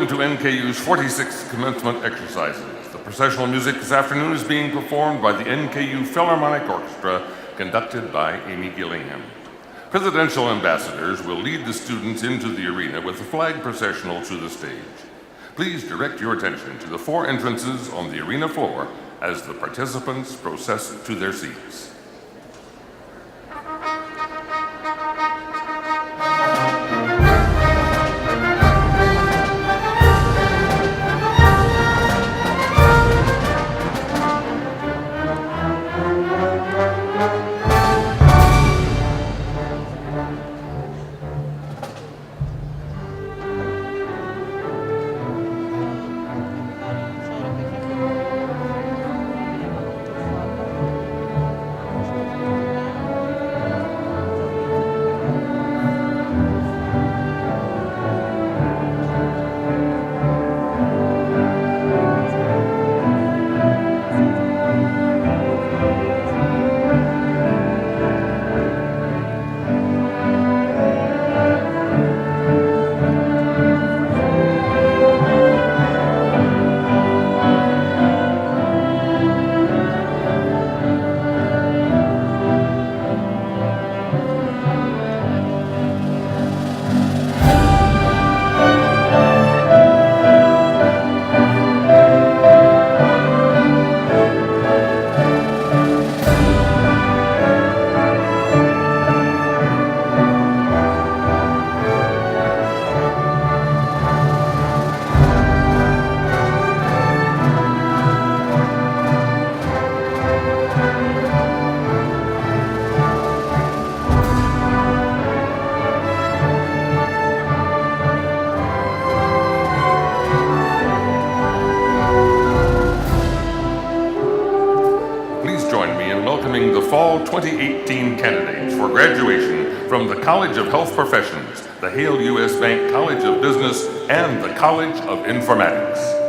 Welcome to NKU's 46th commencement exercises. The processional music this afternoon is being performed by the NKU Philharmonic Orchestra, conducted by Amy Gillingham. Presidential ambassadors will lead the students into the arena with the flag processional to the stage. Please direct your attention to the 4 entrances on the arena floor as the participants process to their seats. Welcoming the Fall 2018 candidates for graduation from the College of Health Professions, the Hale U.S. Bank College of Business, and the College of Informatics.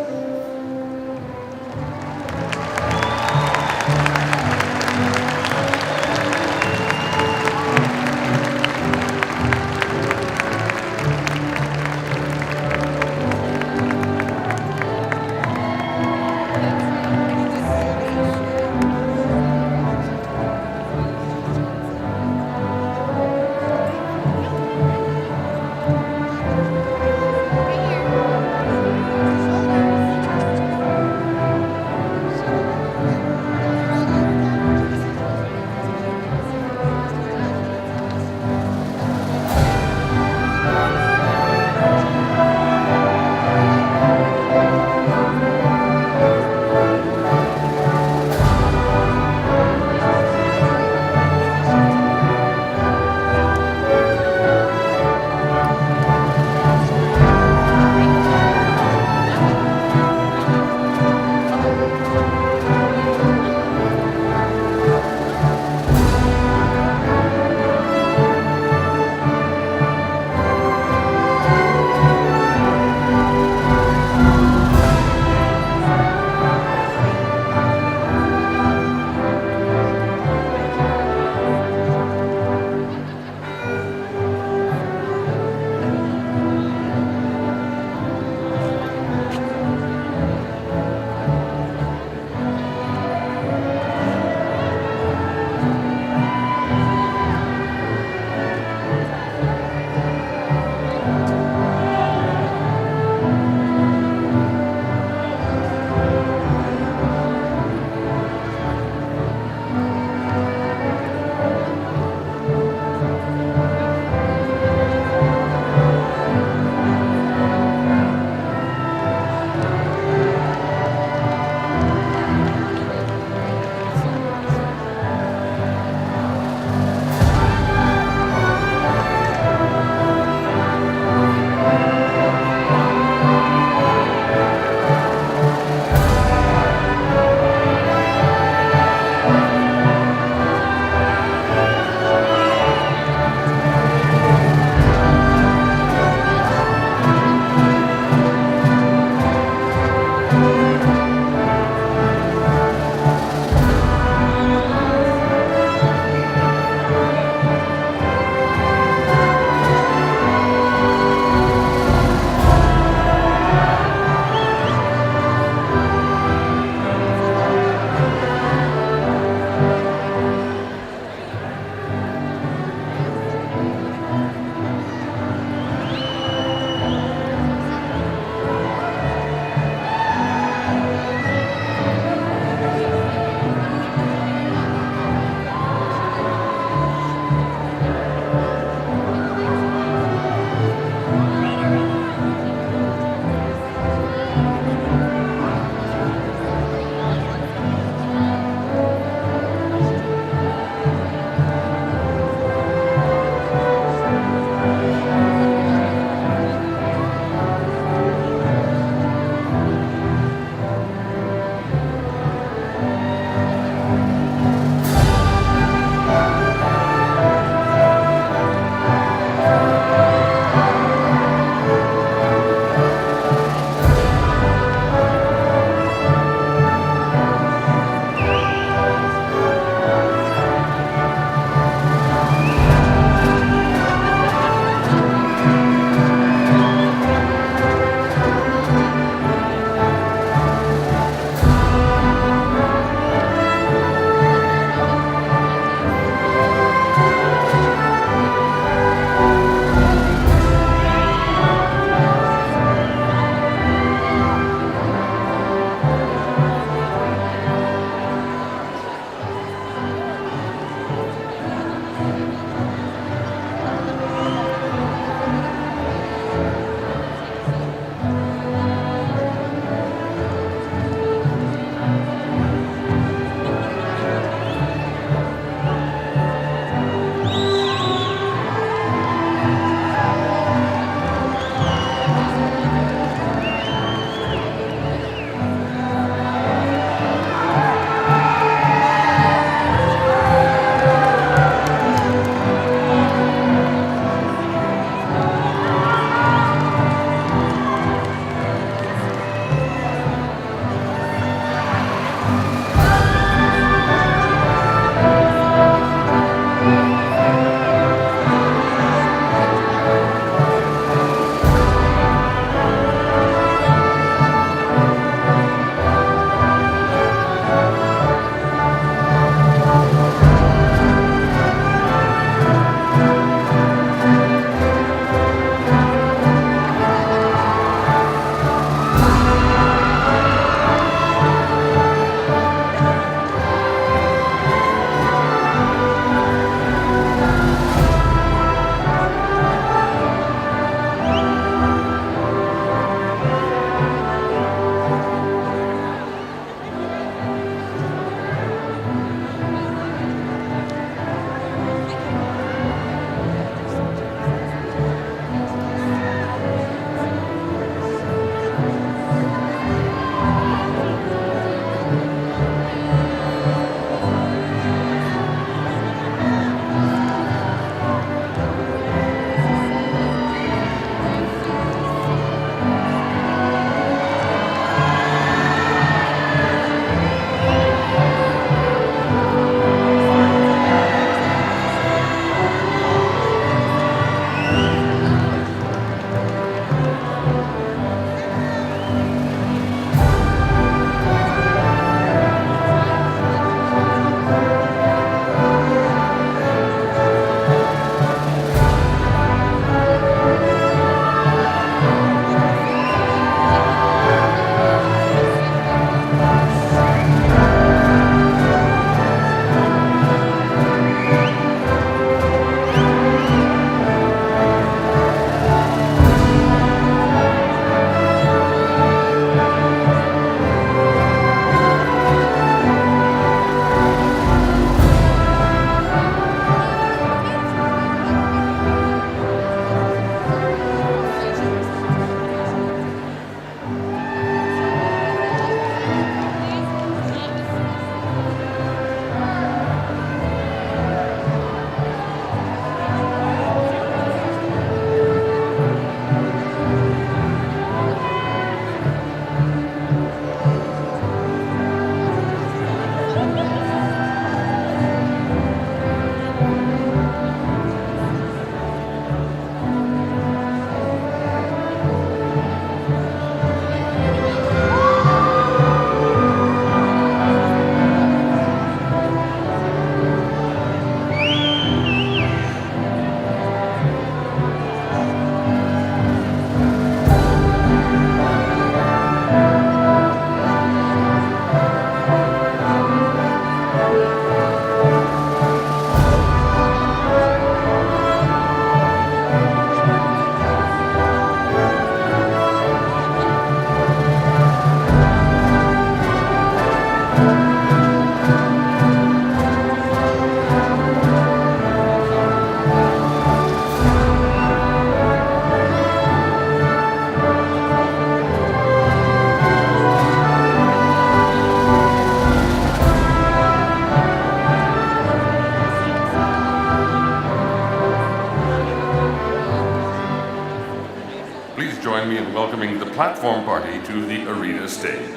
platform party to the arena stage.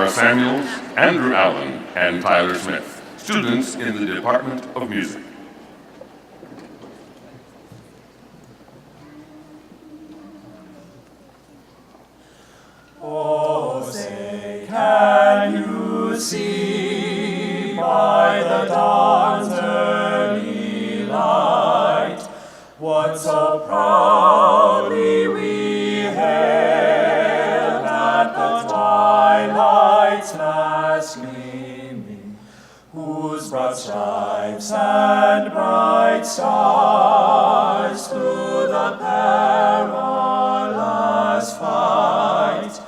Samuels, Andrew Allen, and Tyler Smith, students in the Department of Music. Oh, say, can you see by the dawn's early light what so proudly we hailed at the twilight's last gleaming, whose broad stripes and bright stars through the perilous fight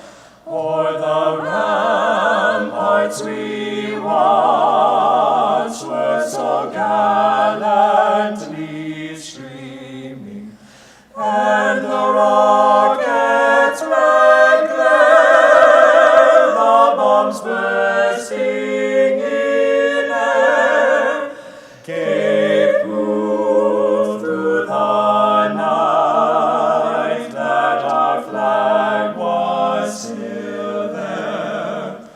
o'er the ramparts we watched were so gallantly streaming, and the rockets' red glare, the bombs bursting in air, gave proof through the night that our flag was still there.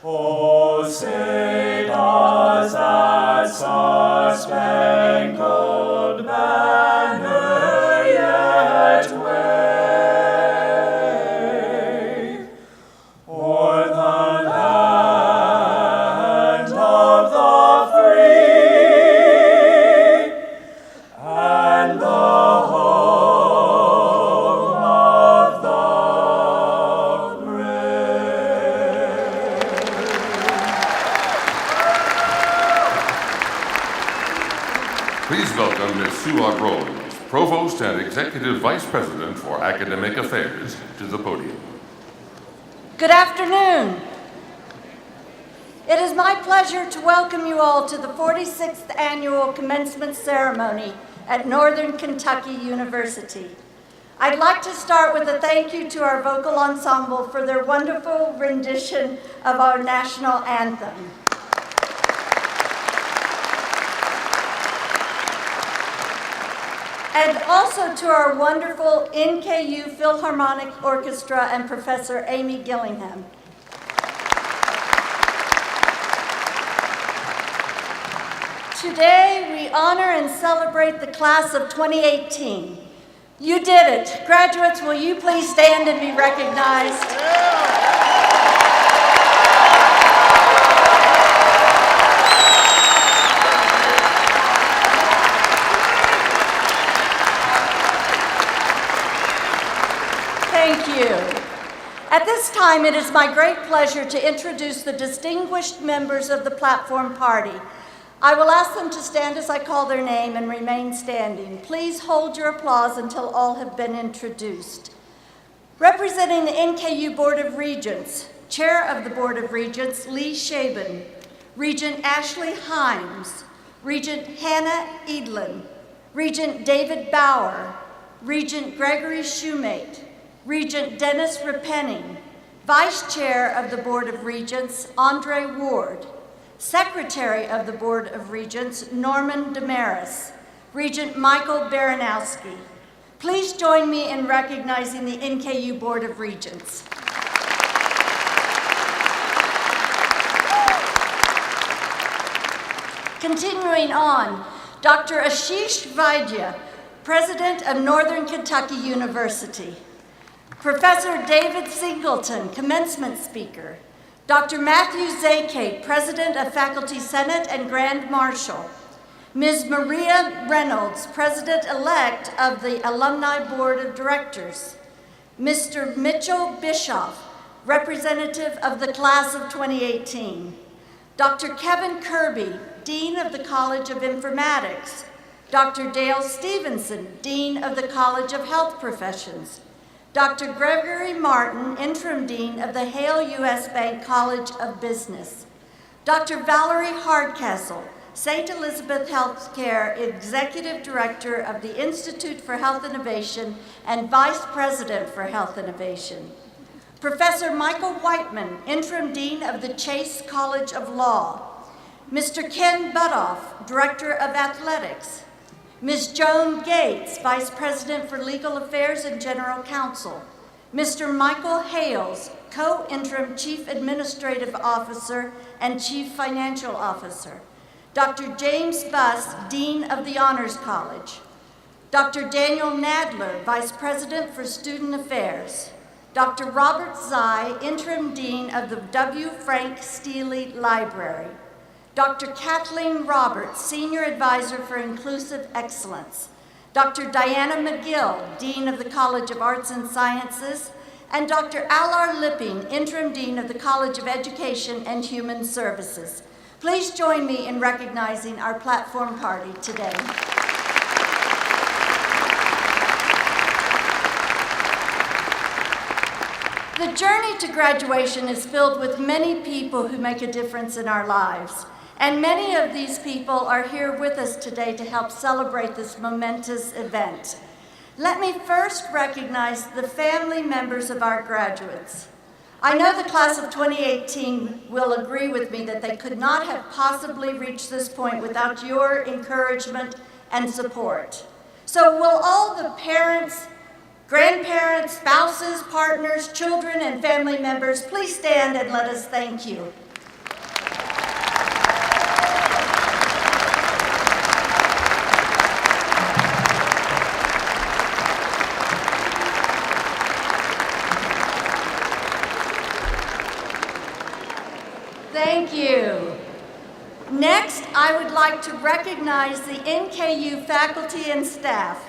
Oh, say does that star-spangled banner yet wave o'er the land of the free and the home of the brave? Please welcome Ms. Sue Rose, Provost and Executive Vice President for Academic Affairs, to the podium. Good afternoon. It is my pleasure to welcome you all to the 46th Annual Commencement Ceremony at Northern Kentucky University. I'd like to start with a thank you to our vocal ensemble for their wonderful rendition of our national anthem. And also to our wonderful NKU Philharmonic Orchestra and Professor Amy Gillingham. Today, we honor and celebrate the class of 2018. You did it. Graduates, will you please stand and be recognized? Thank you. At this time, it is my great pleasure to introduce the distinguished members of the Platform Party. I will ask them to stand as I call their name and remain standing. Please hold your applause until all have been introduced. Representing the NKU Board of Regents, Chair of the Board of Regents, Lee Shaben, Regent Ashley Himes, Regent Hannah Edlin, Regent David Bauer, Regent Gregory Shoemate, Regent Dennis Repenning, Vice Chair of the Board of Regents, Andre Ward, Secretary of the Board of Regents, Norman Damaris, Regent Michael Baranowski. Please join me in recognizing the NKU Board of Regents. Continuing on, Dr. Ashish Vaidya, President of Northern Kentucky University. Professor David Singleton, Commencement Speaker. Dr. Matthew Zakate, President of Faculty Senate and Grand Marshal. Ms. Maria Reynolds, President-elect of the Alumni Board of Directors. Mr. Mitchell Bischoff, Representative of the Class of 2018. Dr. Kevin Kirby, Dean of the College of Informatics. Dr. Dale Stevenson, Dean of the College of Health Professions. Dr. Gregory Martin, Interim Dean of the Hale U.S. Bank College of Business. Dr. Valerie Hardcastle, St. Elizabeth Healthcare Executive Director of the Institute for Health Innovation and Vice President for Health Innovation. Professor Michael Whiteman, Interim Dean of the Chase College of Law. Mr. Ken Butoff, Director of Athletics. Ms. Joan Gates, Vice President for Legal Affairs and General Counsel. Mr. Michael Hales, Co-Interim Chief Administrative Officer and Chief Financial Officer. Dr. James Buss, Dean of the Honors College. Dr. Daniel Nadler, Vice President for Student Affairs. Dr. Robert Zai, Interim Dean of the W. Frank Steele Library. Dr. Kathleen Roberts, Senior Advisor for Inclusive Excellence. Dr. Diana McGill, Dean of the College of Arts and Sciences. And Dr. Alar Lipping, Interim Dean of the College of Education and Human Services. Please join me in recognizing our Platform Party today. The journey to graduation is filled with many people who make a difference in our lives. And many of these people are here with us today to help celebrate this momentous event. Let me first recognize the family members of our graduates. I know the class of 2018 will agree with me that they could not have possibly reached this point without your encouragement and support. So will all the parents, grandparents, spouses, partners, children, and family members please stand and let us thank you. Thank you. Next, I would like to recognize the NKU faculty and staff.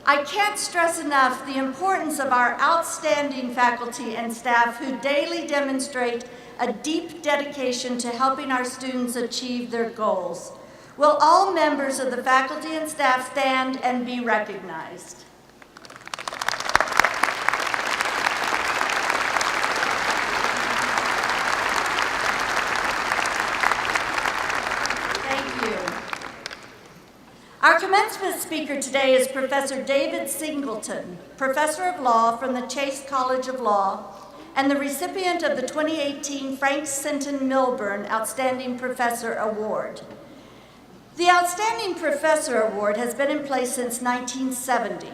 I can't stress enough the importance of our outstanding faculty and staff who daily demonstrate a deep dedication to helping our students achieve their goals. Will all members of the faculty and staff stand and be recognized? Our commencement speaker today is Professor David Singleton, Professor of Law from the Chase College of Law and the recipient of the 2018 Frank Sinton Milburn Outstanding Professor Award. The Outstanding Professor Award has been in place since 1970.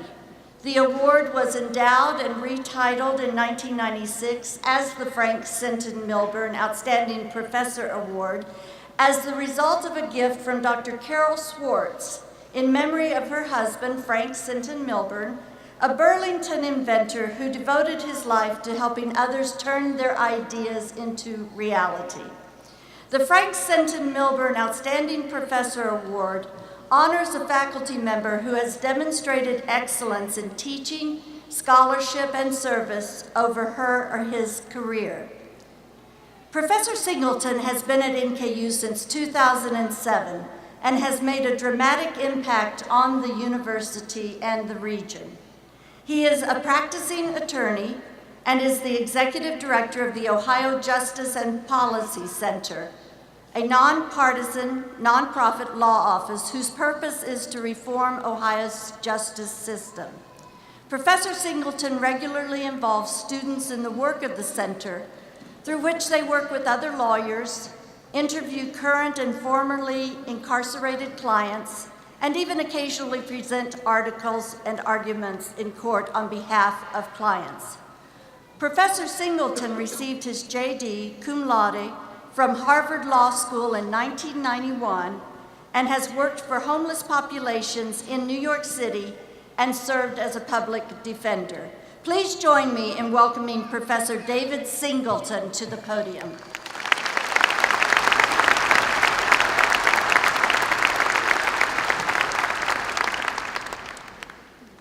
The award was endowed and retitled in 1996 as the Frank Sinton Milburn Outstanding Professor Award as the result of a gift from Dr. Carol Swartz, in memory of her husband, Frank Sinton Milburn, a Burlington inventor who devoted his life to helping others turn their ideas into reality. The Frank Sinton Milburn Outstanding Professor Award honors a faculty member who has demonstrated excellence in teaching, scholarship, and service over her or his career. Professor Singleton has been at NKU since 2007 and has made a dramatic impact on the university and the region. He is a practicing attorney and is the executive director of the Ohio Justice and Policy Center, a nonpartisan, nonprofit law office whose purpose is to reform Ohio's justice system. Professor Singleton regularly involves students in the work of the center, through which they work with other lawyers, interview current and formerly incarcerated clients, and even occasionally present articles and arguments in court on behalf of clients. Professor Singleton received his JD cum laude from Harvard Law School in 1991 and has worked for homeless populations in New York City and served as a public defender. Please join me in welcoming Professor David Singleton to the podium.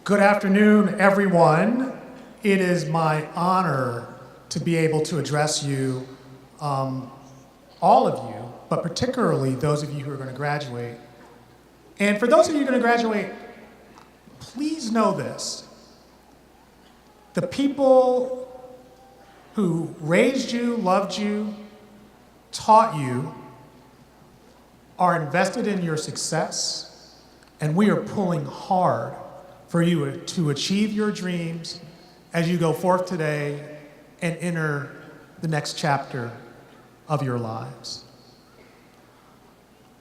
Good afternoon, everyone. It is my honor to be able to address you, all of you, but particularly those of you who are going to graduate. And for those of you who are going to graduate, please know this. The people who raised you, loved you, taught you, are invested in your success, and we are pulling hard for you to achieve your dreams as you go forth today and enter the next chapter of your lives.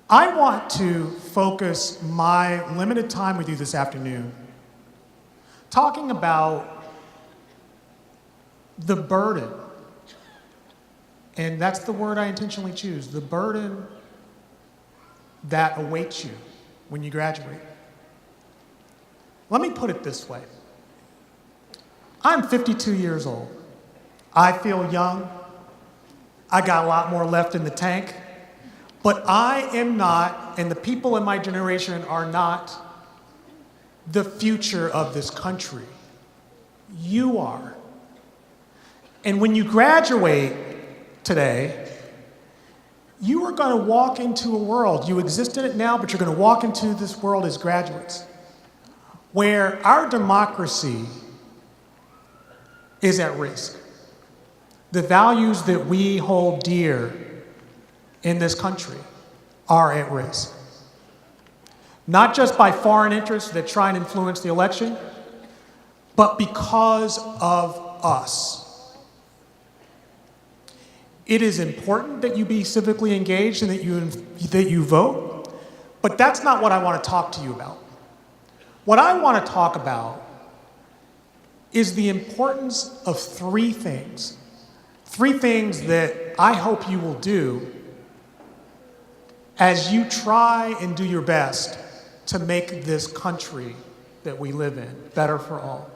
I want to focus my limited time with you this afternoon talking about the burden, and that's the word I intentionally choose, the burden that awaits you when you graduate. Let me put it this way. I'm 52 years old. I feel young. I got a lot more left in the tank. But I am not, and the people in my generation are not, the future of this country. You are. And when you graduate today, you are going to walk into a world. You exist in it now, but you're going to walk into this world as graduates, where our democracy is at risk. The values that we hold dear in this country are at risk. Not just by foreign interests that try and influence the election, but because of us. It is important that you be civically engaged and that you vote, but that's not what I want to talk to you about. What I want to talk about is the importance of three things that I hope you will do as you try and do your best to make this country that we live in better for all.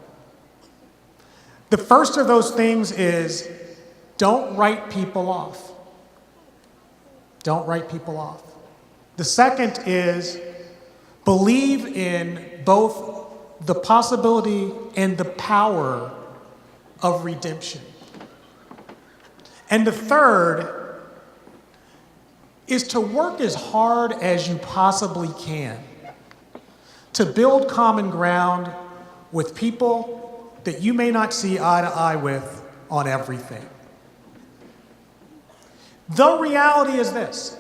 The first of those things is don't write people off. Don't write people off. The second is believe in both the possibility and the power of redemption. And the third is to work as hard as you possibly can to build common ground with people that you may not see eye to eye with on everything. The reality is this: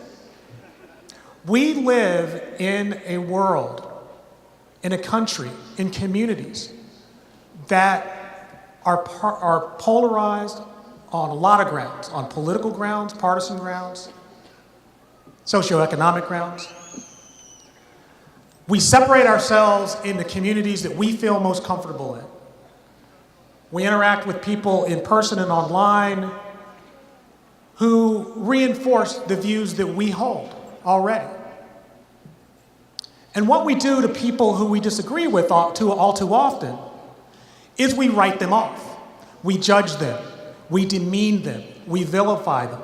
we live in a world, in a country, in communities that are polarized on a lot of grounds, on political grounds, partisan grounds, socioeconomic grounds. We separate ourselves into communities that we feel most comfortable in. We interact with people in person and online who reinforce the views that we hold already. And what we do to people who we disagree with all too often is we write them off. We judge them. We demean them. We vilify them.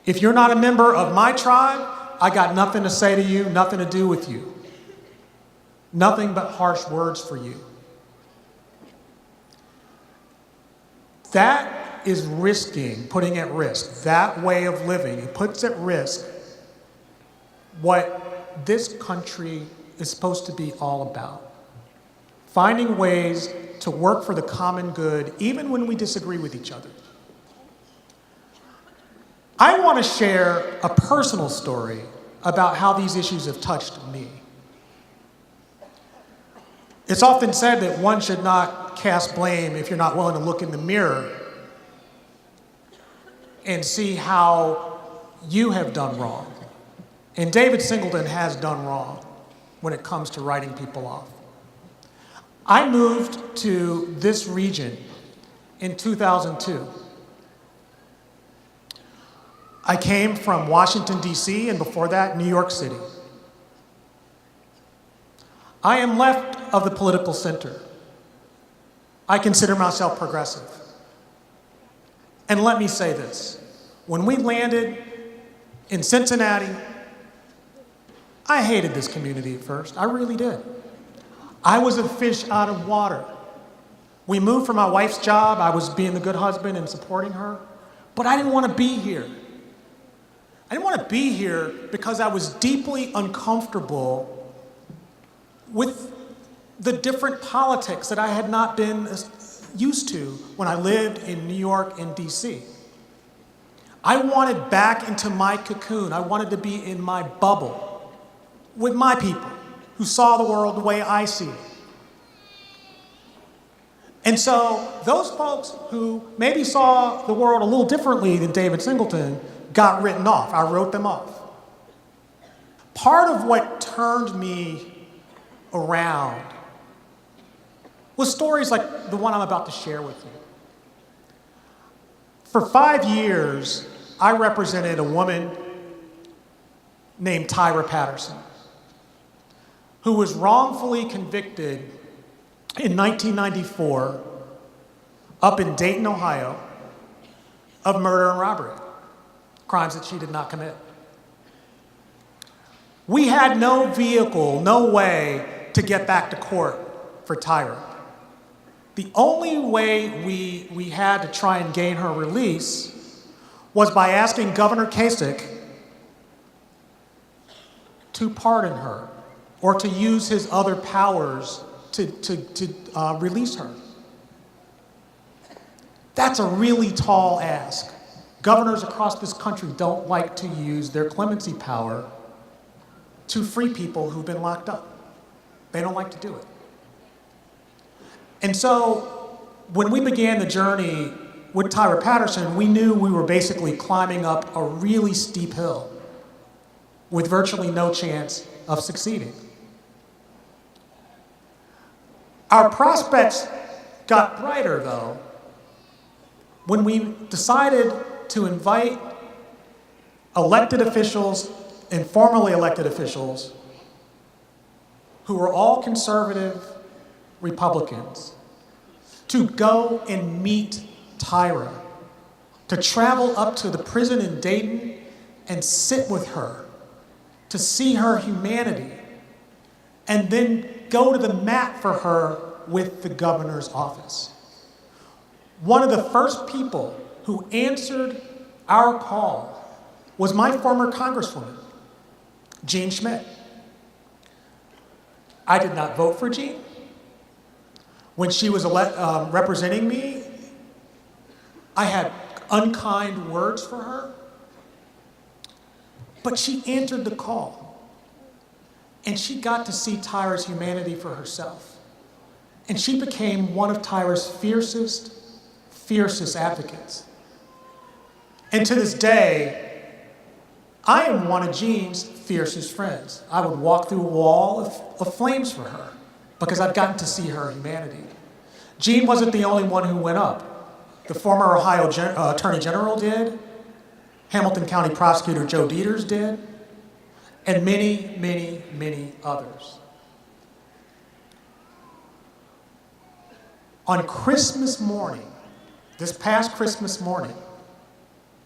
If you're not a member of my tribe, I got nothing to say to you, nothing to do with you. Nothing but harsh words for you. That is risking, putting at risk, that way of living. It puts at risk what this country is supposed to be all about. Finding ways to work for the common good, even when we disagree with each other. I want to share a personal story about how these issues have touched me. It's often said that one should not cast blame if you're not willing to look in the mirror and see how you have done wrong. And David Singleton has done wrong when it comes to writing people off. I moved to this region in 2002. I came from Washington, D.C., and before that, New York City. I am left of the political center. I consider myself progressive. And let me say this. When we landed in Cincinnati, I hated this community at first. I really did. I was a fish out of water. We moved for my wife's job. I was being the good husband and supporting her. But I didn't want to be here. I didn't want to be here because I was deeply uncomfortable with the different politics that I had not been used to when I lived in New York and DC. I wanted back into my cocoon. I wanted to be in my bubble with my people who saw the world the way I see it. And so those folks who maybe saw the world a little differently than David Singleton got written off. I wrote them off. Part of what turned me around was stories like the one I'm about to share with you. For 5 years, I represented a woman named Tyra Patterson, who was wrongfully convicted in 1994 up in Dayton, Ohio, of murder and robbery, crimes that she did not commit. We had no vehicle, no way to get back to court for Tyra. The only way we had to try and gain her release was by asking Governor Kasich to pardon her or to use his other powers to release her. That's a really tall ask. Governors across this country don't like to use their clemency power to free people who've been locked up. They don't like to do it. And so when we began the journey with Tyra Patterson, we knew we were basically climbing up a really steep hill with virtually no chance of succeeding. Our prospects got brighter, though, when we decided to invite elected officials and formerly elected officials who were all conservative Republicans to go and meet Tyra, to travel up to the prison in Dayton and sit with her, to see her humanity, and then go to the mat for her with the governor's office. One of the first people who answered our call was my former Congresswoman, Jean Schmidt. I did not vote for Jean. When she was representing me, I had unkind words for her, but she answered the call, and she got to see Tyra's humanity for herself, and she became one of Tyra's fiercest advocates. And to this day, I am one of Jean's fiercest friends. I would walk through a wall of flames for her because I've gotten to see her humanity. Jean wasn't the only one who went up. The former Ohio Attorney General did, Hamilton County Prosecutor Joe Dieters did, and many, many, many others. On Christmas morning, this past Christmas morning,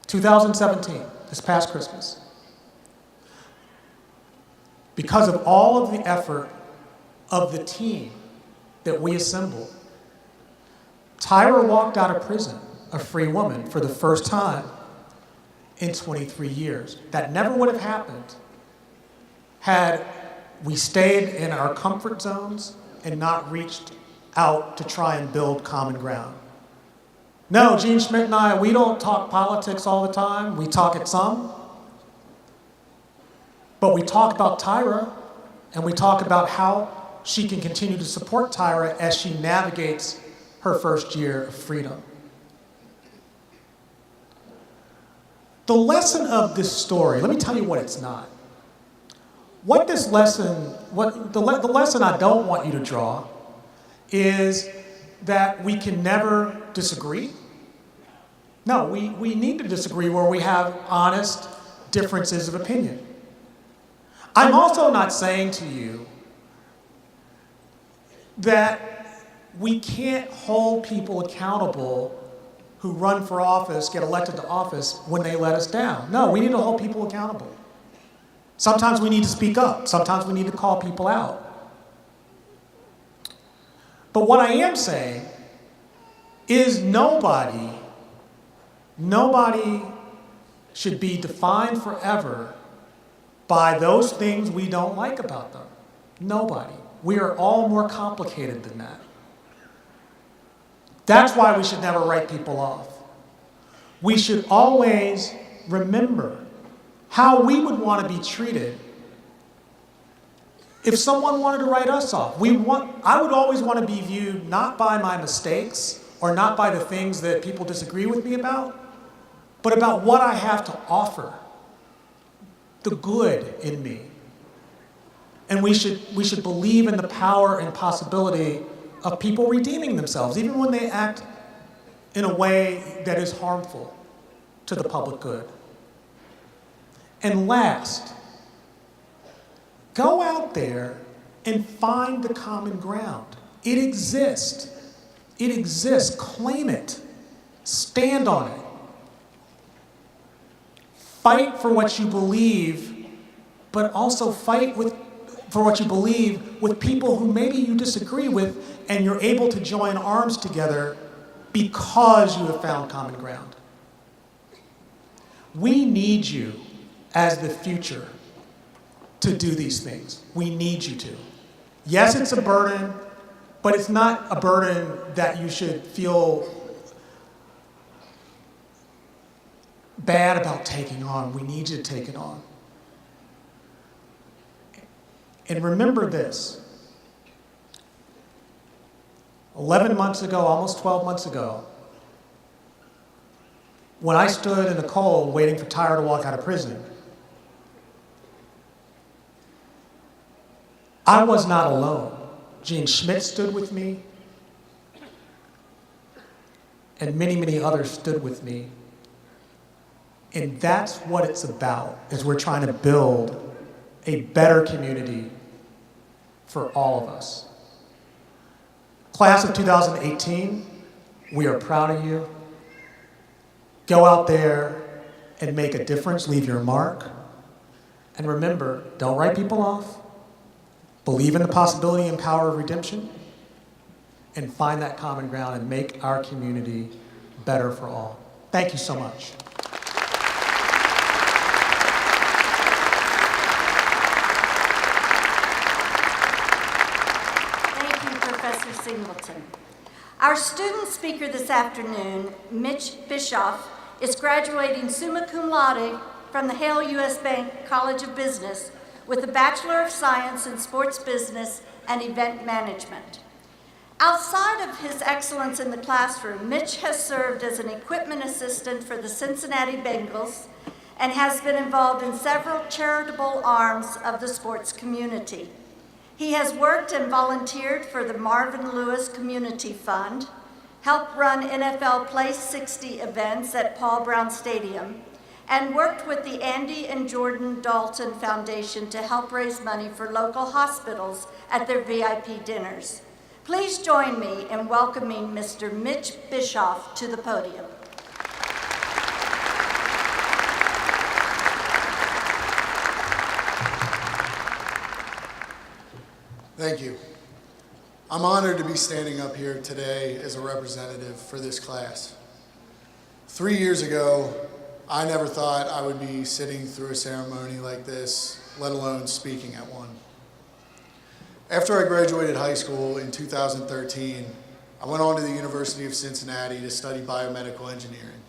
2017, this past Christmas, because of all of the effort of the team that we assembled, Tyra walked out of prison a free woman for the first time in 23 years. That never would have happened had we stayed in our comfort zones and not reached out to try and build common ground. No, Gene Schmidt and I, we don't talk politics all the time. We talk it some. But we talk about Tyra, and we talk about how she can continue to support Tyra as she navigates her first year of freedom. The lesson of this story, let me tell you what it's not. What this lesson, the lesson I don't want you to draw is that we can never disagree. No, we need to disagree where we have honest differences of opinion. I'm also not saying to you that we can't hold people accountable who run for office, get elected to office when they let us down. No, we need to hold people accountable. Sometimes we need to speak up. Sometimes we need to call people out. But what I am saying is nobody should be defined forever by those things we don't like about them. Nobody. We are all more complicated than that. That's why we should never write people off. We should always remember how we would want to be treated if someone wanted to write us off. I would always want to be viewed not by my mistakes or not by the things that people disagree with me about, but about what I have to offer, the good in me. And we should believe in the power and possibility of people redeeming themselves, even when they act in a way that is harmful to the public good. And last, go out there and find the common ground. It exists. It exists. Claim it. Stand on it. Fight for what you believe, but also fight for what you believe with people who maybe you disagree with, and you're able to join arms together because you have found common ground. We need you as the future to do these things. We need you to. Yes, it's a burden, but it's not a burden that you should feel bad about taking on. We need you to take it on. And remember this. 11 months ago, almost 12 months ago, when I stood in the cold waiting for Tyra to walk out of prison, I was not alone. Gene Schmidt stood with me, and many, many others stood with me. And that's what it's about, is we're trying to build a better community for all of us. Class of 2018, we are proud of you. Go out there and make a difference, leave your mark. And remember, don't write people off. Believe in the possibility and power of redemption, and find that common ground and make our community better for all. Thank you so much. Thank you, Professor Singleton. Our student speaker this afternoon, Mitch Bischoff, is graduating summa cum laude from the Hale U.S. Bank College of Business with a Bachelor of Science in Sports Business and Event Management. Outside of his excellence in the classroom, Mitch has served as an equipment assistant for the Cincinnati Bengals and has been involved in several charitable arms of the sports community. He has worked and volunteered for the Marvin Lewis Community Fund, helped run NFL Place 60 events at Paul Brown Stadium, and worked with the Andy and Jordan Dalton Foundation to help raise money for local hospitals at their VIP dinners. Please join me in welcoming Mr. Mitch Bischoff to the podium. Thank you. I'm honored to be standing up here today as a representative for this class. 3 years ago, I never thought I would be sitting through a ceremony like this, let alone speaking at one. After I graduated high school in 2013, I went on to the University of Cincinnati to study biomedical engineering.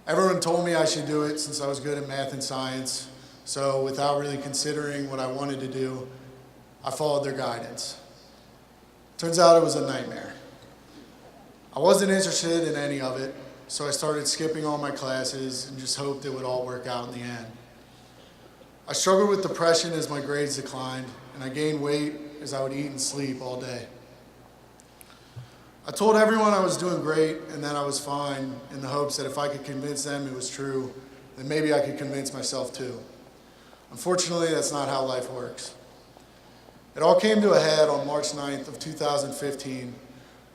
Everyone told me I should do it since I was good at math and science, so without really considering what I wanted to do, I followed their guidance. Turns out it was a nightmare. I wasn't interested in any of it, so I started skipping all my classes and just hoped it would all work out in the end. I struggled with depression as my grades declined, and I gained weight as I would eat and sleep all day. I told everyone I was doing great and that I was fine in the hopes that if I could convince them it was true, then maybe I could convince myself too. Unfortunately, that's not how life works. It all came to a head on March 9th of 2015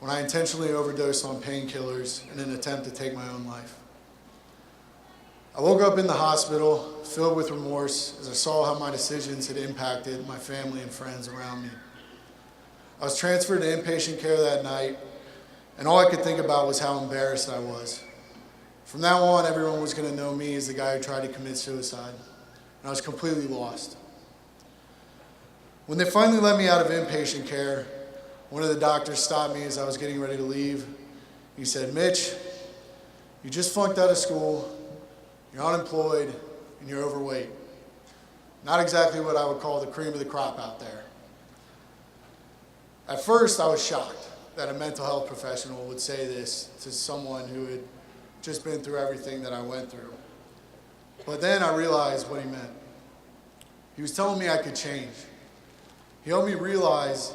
when I intentionally overdosed on painkillers in an attempt to take my own life. I woke up in the hospital filled with remorse as I saw how my decisions had impacted my family and friends around me. I was transferred to inpatient care that night, and all I could think about was how embarrassed I was. From now on, everyone was going to know me as the guy who tried to commit suicide, and I was completely lost. When they finally let me out of inpatient care, one of the doctors stopped me as I was getting ready to leave. He said, "Mitch, you just flunked out of school, you're unemployed, and you're overweight. Not exactly what I would call the cream of the crop out there." At first, I was shocked that a mental health professional would say this to someone who had just been through everything that I went through. But then I realized what he meant. He was telling me I could change. He helped me realize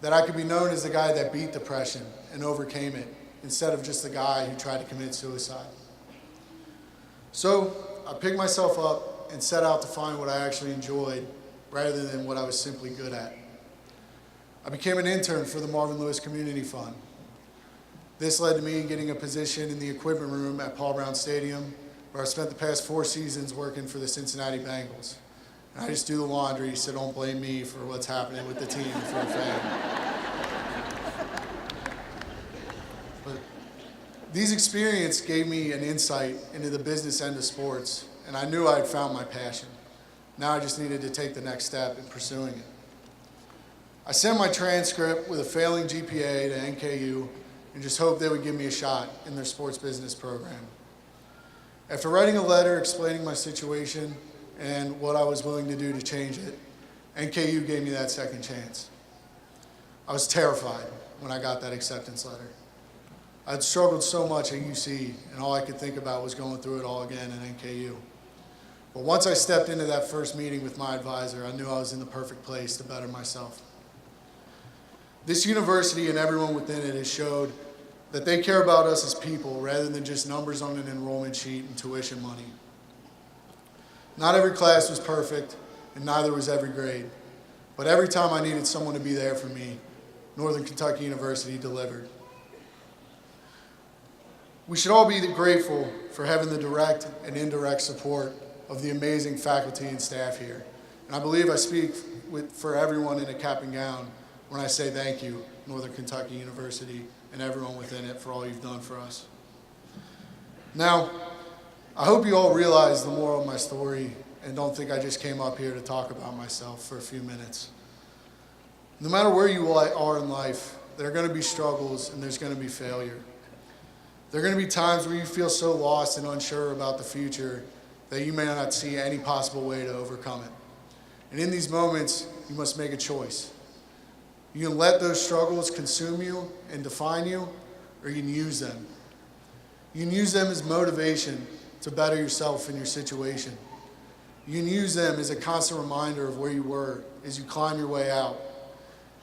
that I could be known as the guy that beat depression and overcame it, instead of just the guy who tried to commit suicide. So I picked myself up and set out to find what I actually enjoyed rather than what I was simply good at. I became an intern for the Marvin Lewis Community Fund. This led to me getting a position in the equipment room at Paul Brown Stadium, where I spent the past 4 seasons working for the Cincinnati Bengals. And I just do the laundry, so don't blame me for what's happening with the team if you're a fan. But these experiences gave me an insight into the business end of sports, and I knew I had found my passion. Now I just needed to take the next step in pursuing it. I sent my transcript with a failing GPA to NKU and just hoped they would give me a shot in their sports business program. After writing a letter explaining my situation and what I was willing to do to change it, NKU gave me that second chance. I was terrified when I got that acceptance letter. I'd struggled so much at UC, and all I could think about was going through it all again at NKU. But once I stepped into that first meeting with my advisor, I knew I was in the perfect place to better myself. This university and everyone within it has showed that they care about us as people rather than just numbers on an enrollment sheet and tuition money. Not every class was perfect, and neither was every grade. But every time I needed someone to be there for me, Northern Kentucky University delivered. We should all be grateful for having the direct and indirect support of the amazing faculty and staff here. And I believe I speak for everyone in a cap and gown when I say thank you, Northern Kentucky University, and everyone within it for all you've done for us. Now, I hope you all realize the moral of my story and don't think I just came up here to talk about myself for a few minutes. No matter where you are in life, there are going to be struggles and there's going to be failure. There are going to be times where you feel so lost and unsure about the future that you may not see any possible way to overcome it. And in these moments, you must make a choice. You can let those struggles consume you and define you, or you can use them. You can use them as motivation to better yourself in your situation. You can use them as a constant reminder of where you were as you climb your way out.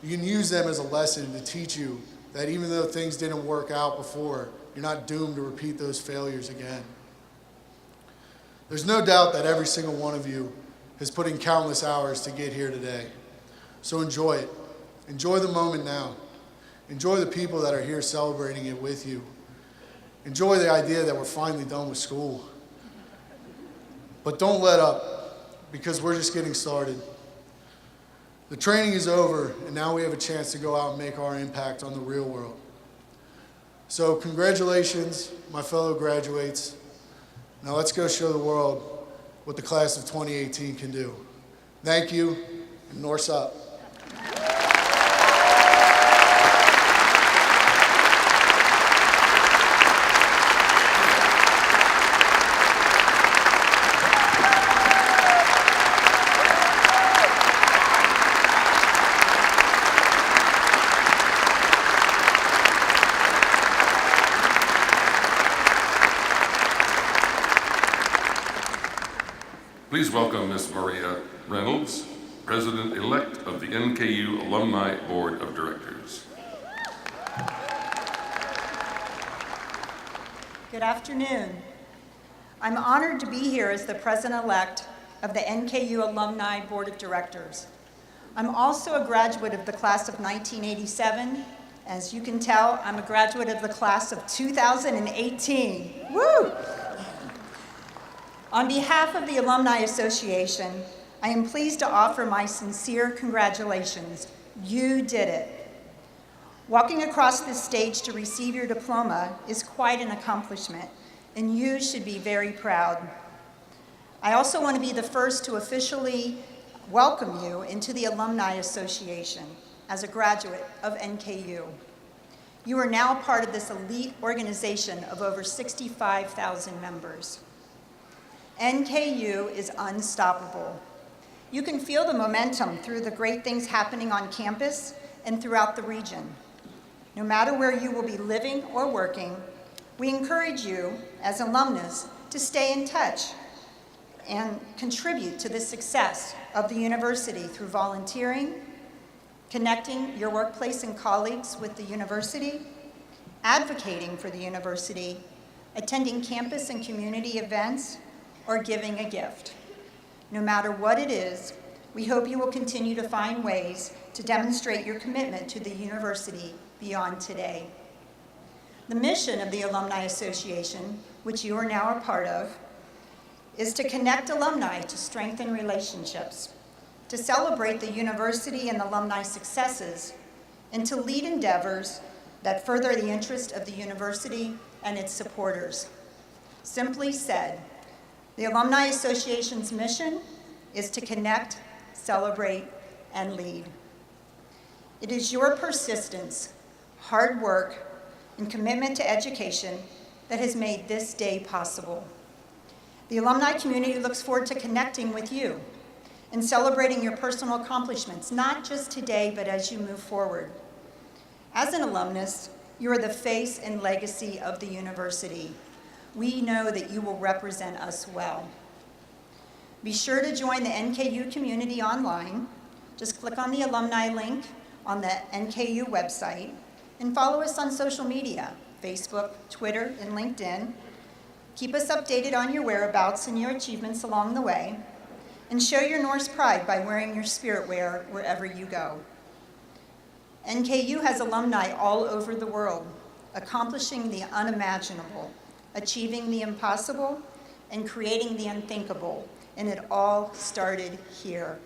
You can use them as a lesson to teach you that even though things didn't work out before, you're not doomed to repeat those failures again. There's no doubt that every single one of you has put in countless hours to get here today. So enjoy it. Enjoy the moment now. Enjoy the people that are here celebrating it with you. Enjoy the idea that we're finally done with school. But don't let up, because we're just getting started. The training is over, and now we have a chance to go out and make our impact on the real world. So congratulations, my fellow graduates. Now let's go show the world what the class of 2018 can do. Thank you, and Norse up. Please welcome Ms. Maria Reynolds, President-elect of the NKU Alumni Board of Directors. Good afternoon. I'm honored to be here as the President-elect of the NKU Alumni Board of Directors. I'm also a graduate of the class of 1987. As you can tell, I'm a graduate of the class of 2018. Woo! On behalf of the Alumni Association, I am pleased to offer my sincere congratulations. You did it. Walking across this stage to receive your diploma is quite an accomplishment, and you should be very proud. I also want to be the first to officially welcome you into the Alumni Association as a graduate of NKU. You are now part of this elite organization of over 65,000 members. NKU is unstoppable. You can feel the momentum through the great things happening on campus and throughout the region. No matter where you will be living or working, we encourage you as alumnus to stay in touch and contribute to the success of the university through volunteering, connecting your workplace and colleagues with the university, advocating for the university, attending campus and community events, or giving a gift. No matter what it is, we hope you will continue to find ways to demonstrate your commitment to the university beyond today. The mission of the Alumni Association, which you are now a part of, is to connect alumni to strengthen relationships, to celebrate the university and alumni successes, and to lead endeavors that further the interest of the university and its supporters. Simply said, the Alumni Association's mission is to connect, celebrate, and lead. It is your persistence, hard work, and commitment to education that has made this day possible. The alumni community looks forward to connecting with you and celebrating your personal accomplishments, not just today, but as you move forward. As an alumnus, you are the face and legacy of the university. We know that you will represent us well. Be sure to join the NKU community online. Just click on the alumni link on the NKU website and follow us on social media, Facebook, Twitter, and LinkedIn. Keep us updated on your whereabouts and your achievements along the way, and show your Norse pride by wearing your spirit wear wherever you go. NKU has alumni all over the world, accomplishing the unimaginable, achieving the impossible, and creating the unthinkable, and it all started here.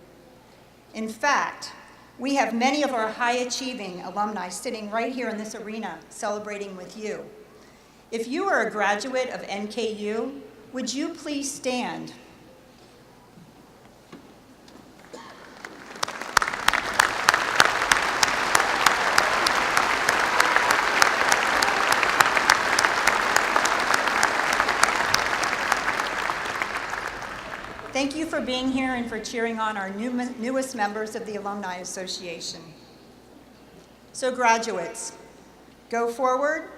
In fact, we have many of our high-achieving alumni sitting right here in this arena celebrating with you. If you are a graduate of NKU, would you please stand? Thank you for being here and for cheering on our newest members of the Alumni Association. So graduates, go forward,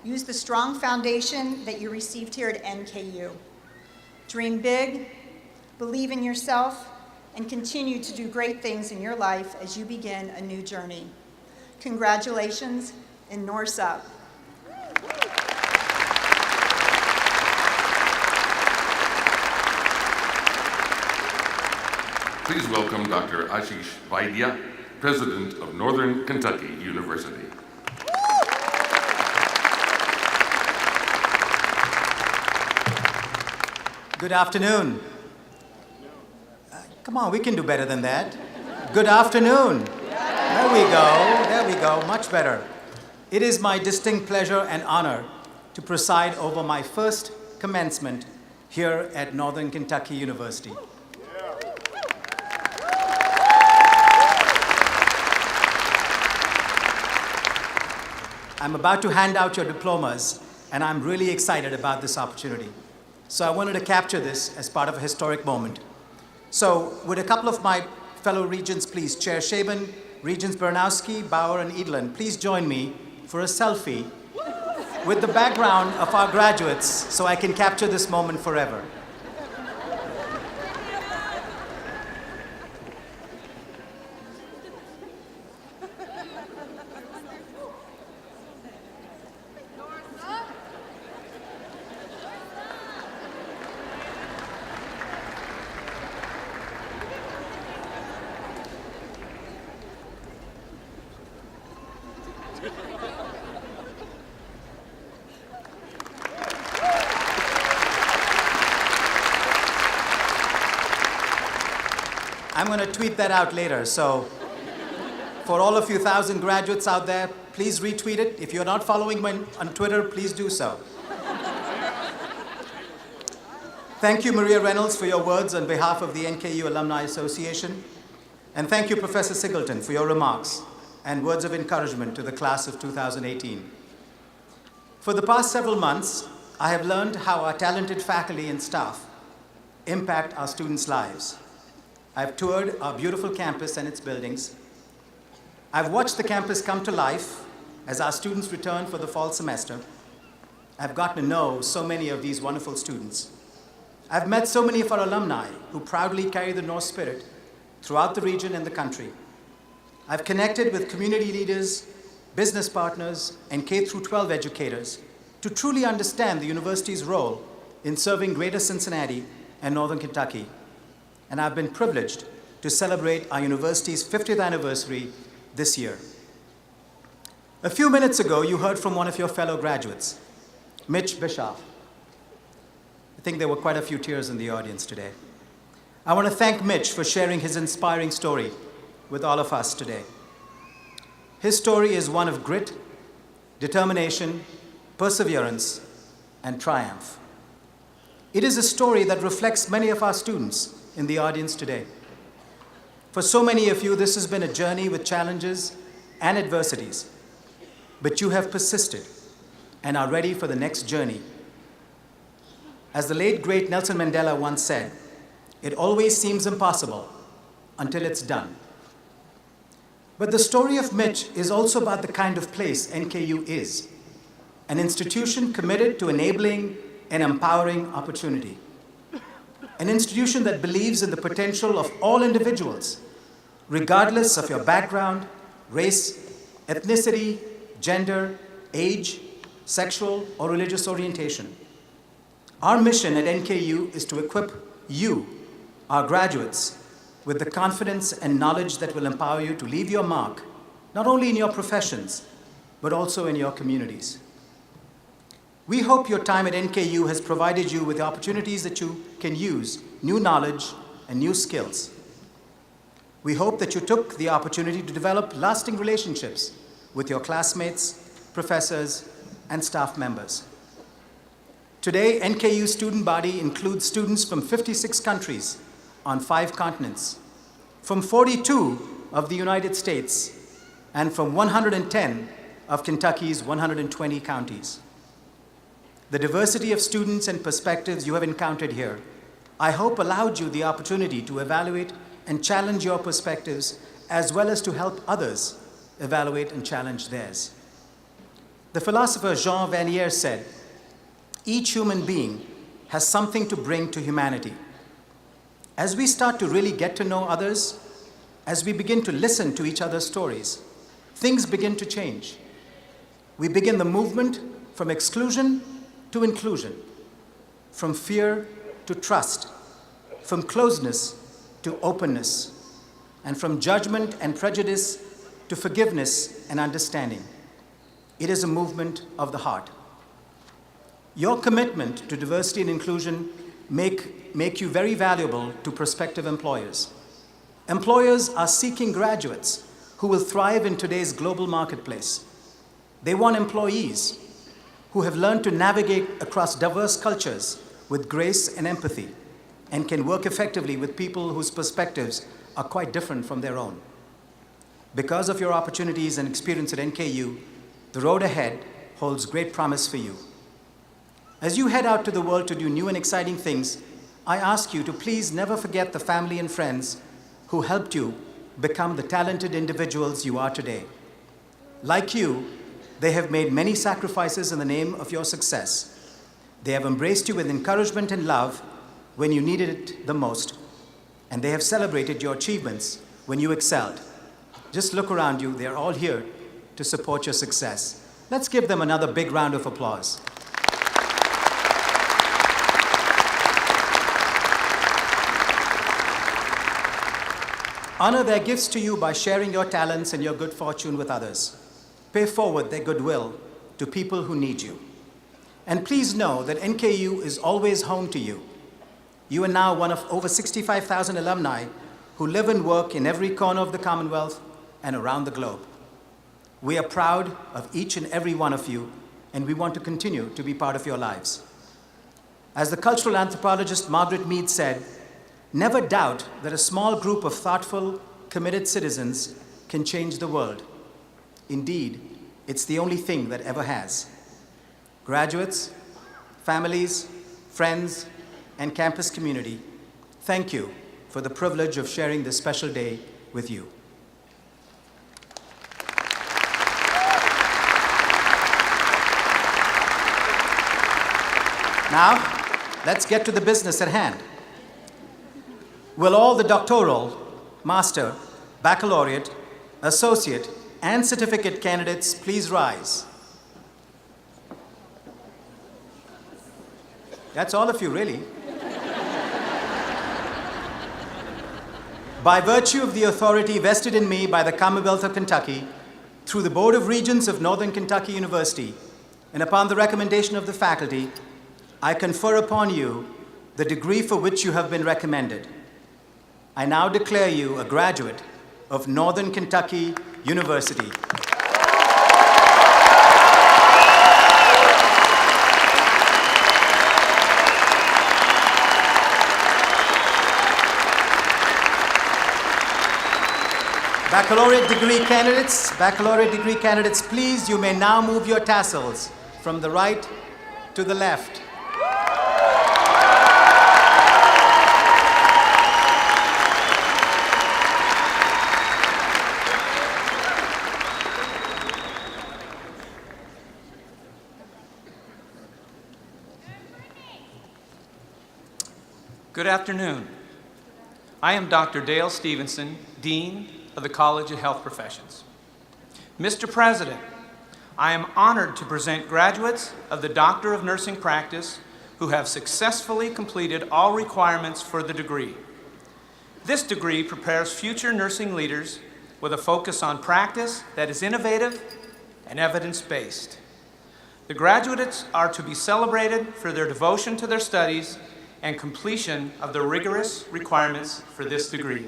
use the strong foundation that you received here at NKU. Dream big, believe in yourself, and continue to do great things in your life as you begin a new journey. Congratulations, and Norse up. Please welcome Dr. Ashish Vaidya, President of Northern Kentucky University. Good afternoon. Come on, we can do better than that. Good afternoon. There we go, much better. It is my distinct pleasure and honor to preside over my first commencement here at Northern Kentucky University. I'm about to hand out your diplomas, and I'm really excited about this opportunity. So I wanted to capture this as part of a historic moment. So would a couple of my fellow regents, please, Chair Shaban, Regents Bernowski, Bauer, and Edlin, please join me for a selfie with the background of our graduates so I can capture this moment forever. I'm going to tweet that out later, so for all of you 1,000 graduates out there, please retweet it. If you're not following me on Twitter, please do so. Thank you, Maria Reynolds, for your words on behalf of the NKU Alumni Association. And thank you, Professor Singleton, for your remarks and words of encouragement to the class of 2018. For the past several months, I have learned how our talented faculty and staff impact our students' lives. I've toured our beautiful campus and its buildings. I've watched the campus come to life as our students return for the fall semester. I've gotten to know so many of these wonderful students. I've met so many of our alumni who proudly carry the North spirit throughout the region and the country. I've connected with community leaders, business partners, and K-12 educators to truly understand the university's role in serving Greater Cincinnati and Northern Kentucky. And I've been privileged to celebrate our university's 50th anniversary this year. A few minutes ago, you heard from one of your fellow graduates, Mitch Bischoff. I think there were quite a few tears in the audience today. I want to thank Mitch for sharing his inspiring story with all of us today. His story is one of grit, determination, perseverance, and triumph. It is a story that reflects many of our students in the audience today. For so many of you, this has been a journey with challenges and adversities, but you have persisted and are ready for the next journey. As the late, great Nelson Mandela once said, it always seems impossible until it's done. But the story of Mitch is also about the kind of place NKU is, an institution committed to enabling and empowering opportunity. An institution that believes in the potential of all individuals, regardless of your background, race, ethnicity, gender, age, sexual, or religious orientation. Our mission at NKU is to equip you, our graduates, with the confidence and knowledge that will empower you to leave your mark, not only in your professions, but also in your communities. We hope your time at NKU has provided you with the opportunities that you can use new knowledge and new skills. We hope that you took the opportunity to develop lasting relationships with your classmates, professors, and staff members. Today, NKU's student body includes students from 56 countries on 5 continents, from 42 of the United States, and from 110 of Kentucky's 120 counties. The diversity of students and perspectives you have encountered here, I hope allowed you the opportunity to evaluate and challenge your perspectives, as well as to help others evaluate and challenge theirs. The philosopher Jean Vanier said, each human being has something to bring to humanity. As we start to really get to know others, as we begin to listen to each other's stories, things begin to change. We begin the movement from exclusion to inclusion, from fear to trust, from closeness to openness, and from judgment and prejudice to forgiveness and understanding. It is a movement of the heart. Your commitment to diversity and inclusion make you very valuable to prospective employers. Employers are seeking graduates who will thrive in today's global marketplace. They want employees who have learned to navigate across diverse cultures with grace and empathy and can work effectively with people whose perspectives are quite different from their own. Because of your opportunities and experience at NKU, the road ahead holds great promise for you. As you head out to the world to do new and exciting things, I ask you to please never forget the family and friends who helped you become the talented individuals you are today. Like you, they have made many sacrifices in the name of your success. They have embraced you with encouragement and love when you needed it the most, and they have celebrated your achievements when you excelled. Just look around you, they're all here to support your success. Let's give them another big round of applause. Honor their gifts to you by sharing your talents and your good fortune with others. Pay forward their goodwill to people who need you. And please know that NKU is always home to you. You are now one of over 65,000 alumni who live and work in every corner of the Commonwealth and around the globe. We are proud of each and every one of you, and we want to continue to be part of your lives. As the cultural anthropologist Margaret Mead said, never doubt that a small group of thoughtful, committed citizens can change the world. Indeed, it's the only thing that ever has. Graduates, families, friends, and campus community, thank you for the privilege of sharing this special day with you. Now, let's get to the business at hand. Will all the doctoral, master, baccalaureate, associate, and certificate candidates please rise? That's all of you, really. By virtue of the authority vested in me by the Commonwealth of Kentucky, through the Board of Regents of Northern Kentucky University, and upon the recommendation of the faculty, I confer upon you the degree for which you have been recommended. I now declare you a graduate of Northern Kentucky University. Baccalaureate degree candidates, please, you may now move your tassels from the right to the left. Good afternoon. I am Dr. Dale Stevenson, Dean of the College of Health Professions. Mr. President, I am honored to present graduates of the Doctor of Nursing Practice who have successfully completed all requirements for the degree. This degree prepares future nursing leaders with a focus on practice that is innovative and evidence-based. The graduates are to be celebrated for their devotion to their studies and completion of the rigorous requirements for this degree.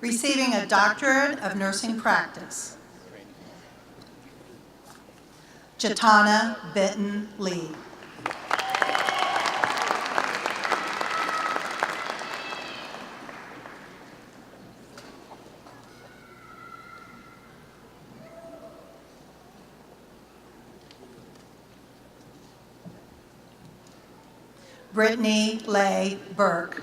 Receiving a Doctorate of Nursing Practice, Jatana Benton Lee. Brittany Leigh Burke.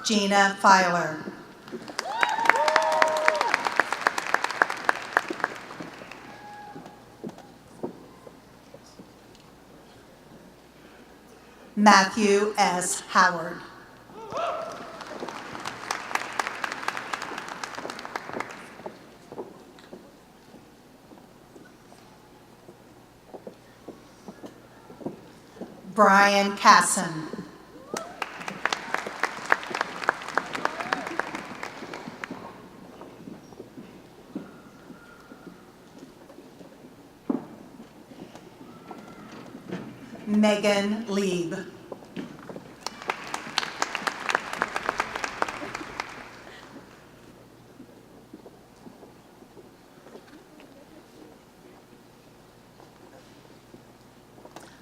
Gina Filer. Matthew S. Howard. Brian Casson. Megan Lieb.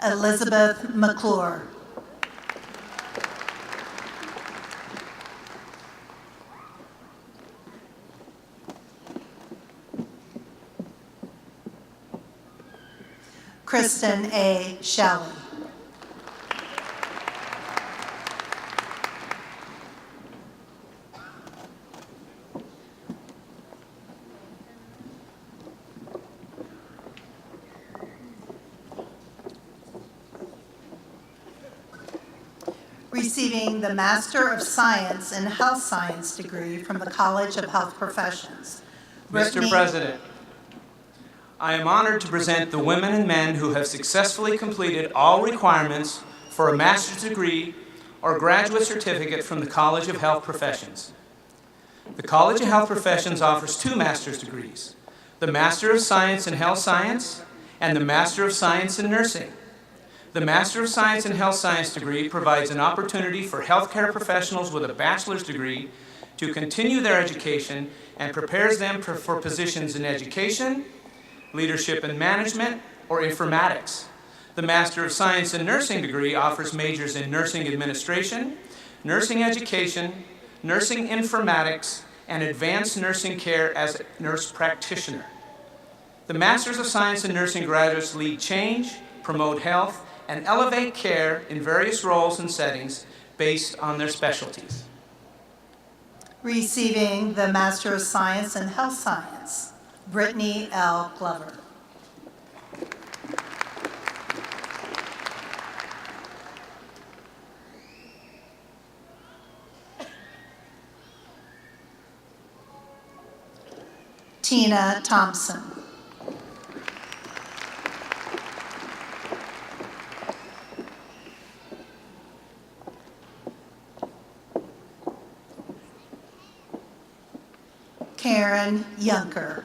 Elizabeth McClure. Kristen A. Shelley. Receiving the Master of Science in Health Science degree from the College of Health Professions. Mr. President, I am honored to present the women and men who have successfully completed all requirements for a master's degree or graduate certificate from the College of Health Professions. The College of Health Professions offers 2 master's degrees, the Master of Science in Health Science and the Master of Science in Nursing. The Master of Science in Health Science degree provides an opportunity for healthcare professionals with a bachelor's degree to continue their education and prepares them for positions in education, leadership and management, or informatics. The Master of Science in Nursing degree offers majors in nursing administration, nursing education, nursing informatics, and advanced nursing care as a nurse practitioner. The Masters of Science in Nursing graduates lead change, promote health, and elevate care in various roles and settings based on their specialties. Receiving the Master of Science in Health Science, Brittany L. Glover. Tina Thompson. Karen Yunker.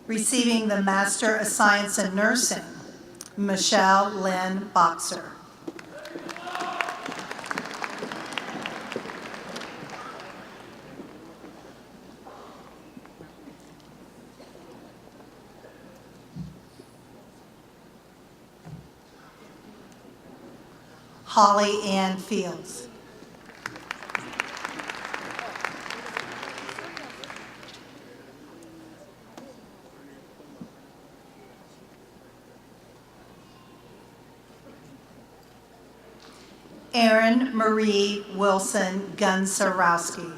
Receiving the Master of Science in Nursing, Michelle Lynn Boxer. Holly Ann Fields. Erin Marie Wilson Gunsarowski.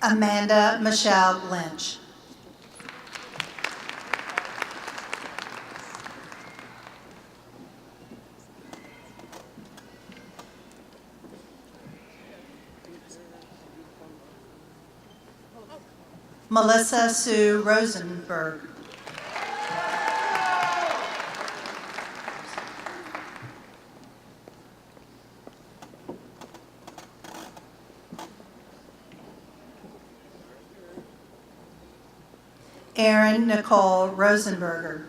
Amanda Michelle Lynch. Melissa Sue Rosenberg. Erin Nicole Rosenberger.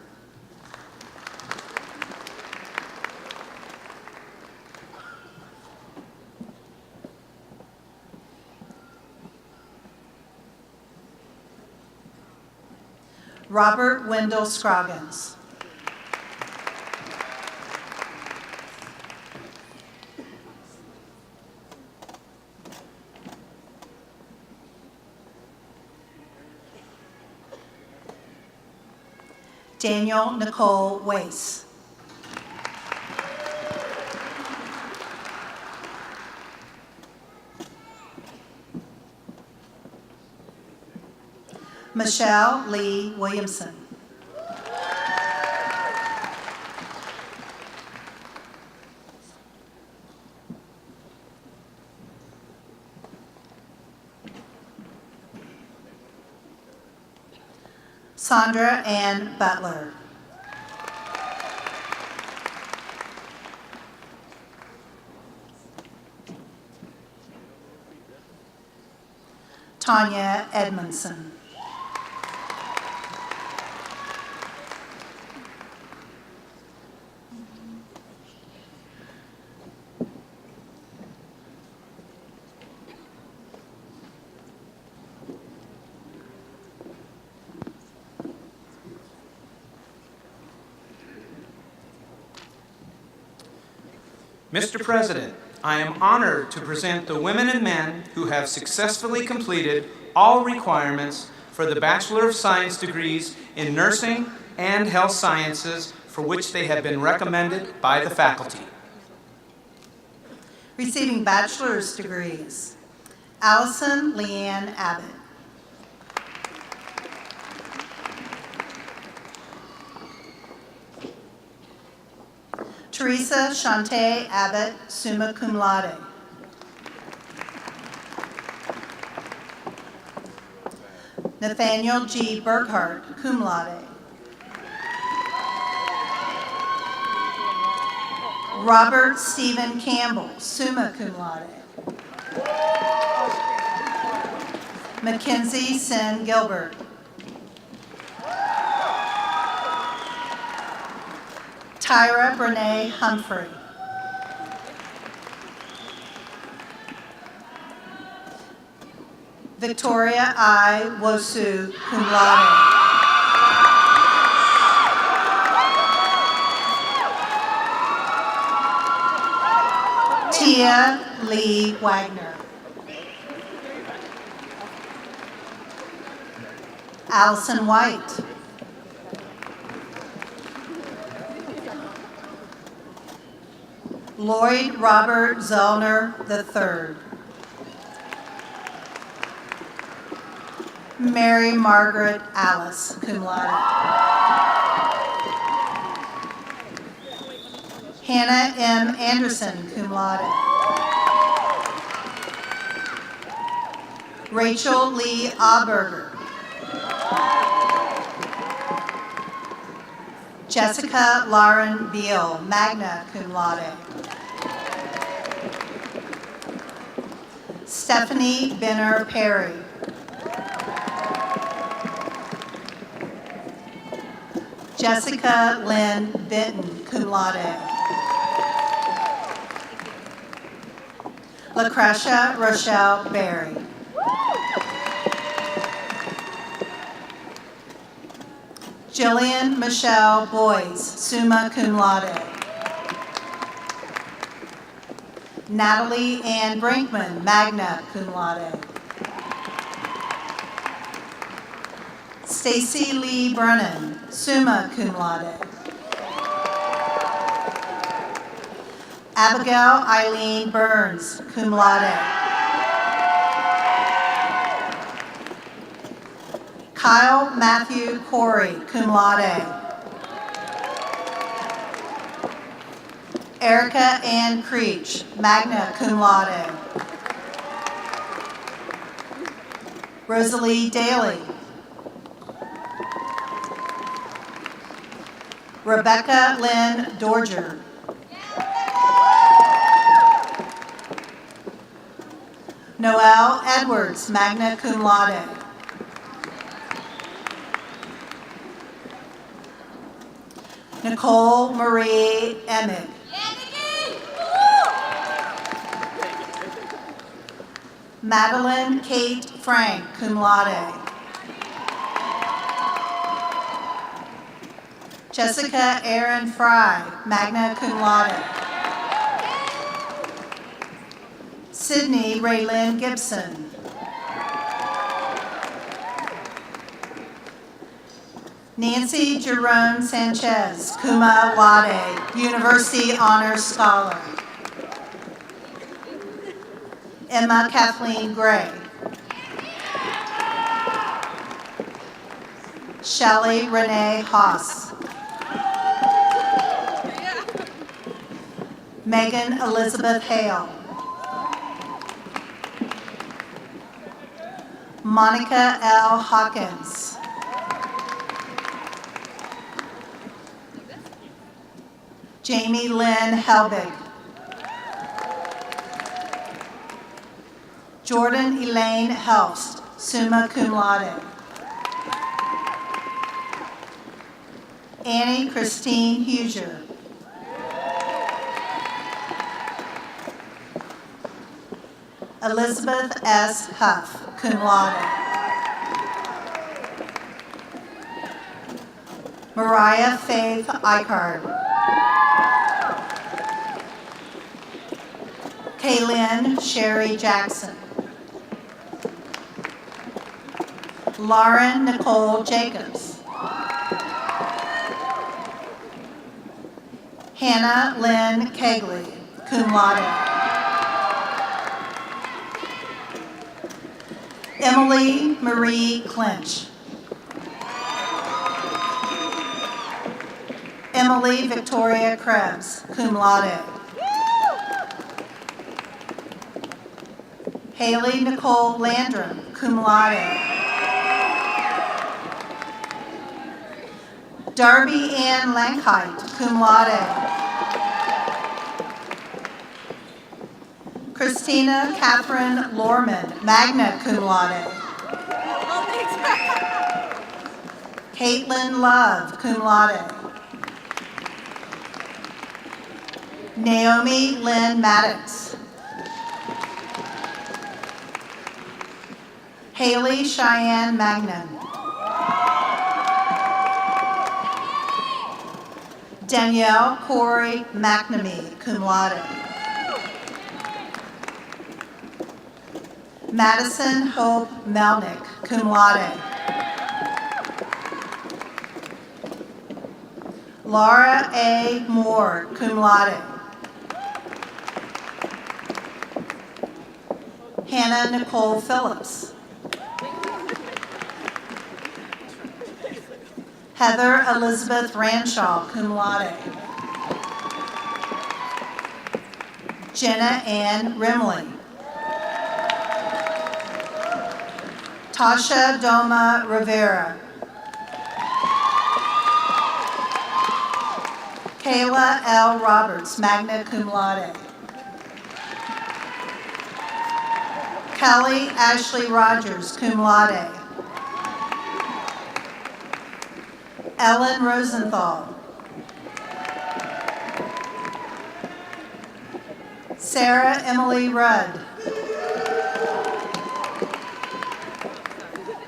Robert Wendell Scroggins. Daniel Nicole Wace. Michelle Lee Williamson. Sandra Ann Butler. Tanya Edmondson. Mr. President, I am honored to present the women and men who have successfully completed all requirements for the Bachelor of Science degrees in nursing and health sciences for which they have been recommended by the faculty. Receiving bachelor's degrees, Allison Leanne Abbott. Teresa Shantae Abbott, summa cum laude. Nathaniel G. Burkhart, cum laude. Robert Stephen Campbell, summa cum laude. Mackenzie Sin Gilbert. Tyra Brene Humphrey. Victoria I. Wosu, cum laude. Tia Lee Wagner. Allison White. Lloyd Robert Zollner III. Mary Margaret Alice, cum laude. Hannah M. Anderson, cum laude. Rachel Lee Auberger. Jessica Lauren Beal, magna cum laude. Stephanie Benner Perry. Jessica Lynn Benton, cum laude. LaCresha Rochelle Berry. Jillian Michelle Boyce, summa cum laude. Natalie Ann Brinkman, magna cum laude. Stacy Lee Brennan, summa cum laude. Abigail Eileen Burns, cum laude. Kyle Matthew Corey, cum laude. Erica Ann Creech, magna cum laude. Rosalie Daly. Rebecca Lynn Dorger. Noelle Edwards, magna cum laude. Nicole Marie Emig. Madeline Kate Frank, cum laude. Jessica Erin Fry, magna cum laude. Sydney Raylyn Gibson. Nancy Jerome Sanchez, cum laude, University Honors Scholar. Emma Kathleen Gray. Shelley Renee Haas. Megan Elizabeth Hale. Monica L. Hawkins. Jamie Lynn Helbig. Jordan Elaine Helst, summa cum laude. Annie Christine Huger. Elizabeth S. Huff, cum laude. Mariah Faith Eichard. Kaylin Sherry Jackson. Lauren Nicole Jacobs. Hannah Lynn Kegley, cum laude. Emily Marie Clinch. Emily Victoria Krebs, cum laude. Haley Nicole Landrum, cum laude. Darby Ann Lankheit, cum laude. Christina Catherine Lorman, magna cum laude. Caitlin Love, cum laude. Naomi Lynn Maddox. Haley Cheyenne Magnan. Danielle Corey McNamee, cum laude. Madison Hope Melnick, cum laude. Laura A. Moore, cum laude. Hannah Nicole Phillips. Heather Elizabeth Ranshaw, cum laude. Jenna Ann Rimley. Tasha Doma Rivera. Kayla L. Roberts, magna cum laude. Kelly Ashley Rogers, cum laude. Ellen Rosenthal. Sarah Emily Rudd.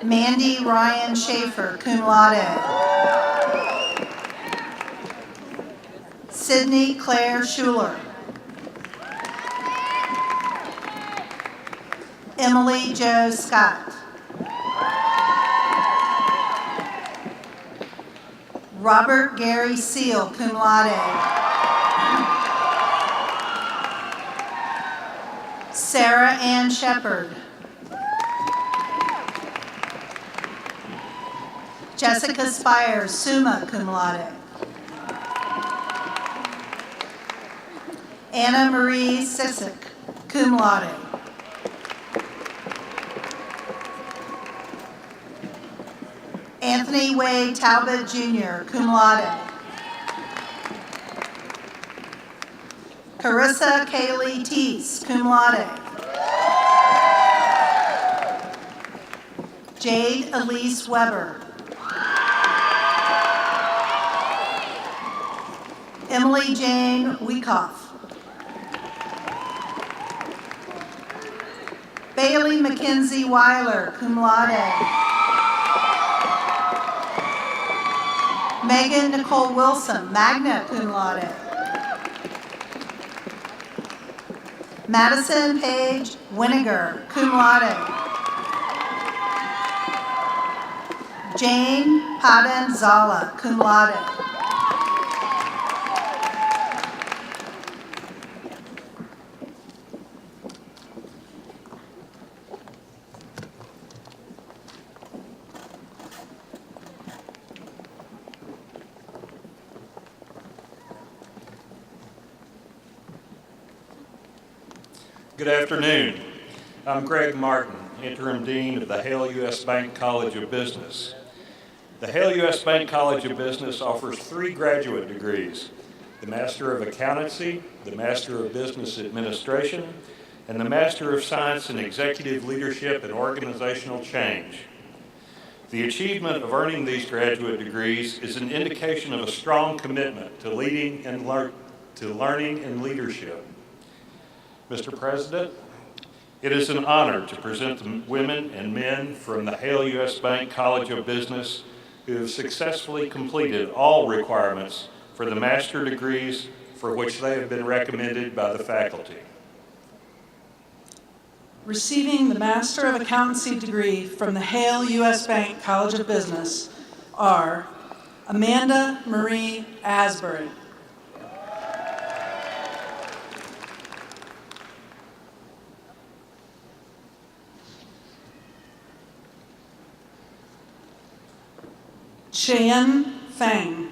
Mandy Ryan Schaefer, cum laude. Sydney Claire Schuler. Emily Jo Scott. Robert Gary Seal, cum laude. Sarah Ann Shepard. Jessica Spires, summa cum laude. Anna Marie Sissick, cum laude. Anthony Wade Talbot Jr., cum laude. Carissa Kaylee Teese, cum laude. Jade Elise Weber. Emily Jane Weekoff. Bailey Mackenzie Weiler, cum laude. Megan Nicole Wilson, magna cum laude. Madison Paige Winiger, cum laude. Jane Paden Zala, cum laude. Good afternoon. I'm Greg Martin, Interim Dean of the Hale U.S. Bank College of Business. The Hale U.S. Bank College of Business offers 3 graduate degrees, the Master of Accountancy, the Master of Business Administration, and the Master of Science in Executive Leadership and Organizational Change. The achievement of earning these graduate degrees is an indication of a strong commitment to learning and leadership. Mr. President, it is an honor to present the women and men from the Hale U.S. Bank College of Business who have successfully completed all requirements for the master degrees for which they have been recommended by the faculty. Receiving the Master of Accountancy degree from the Hale U.S. Bank College of Business are Amanda Marie Asbury, Cheyenne Fang,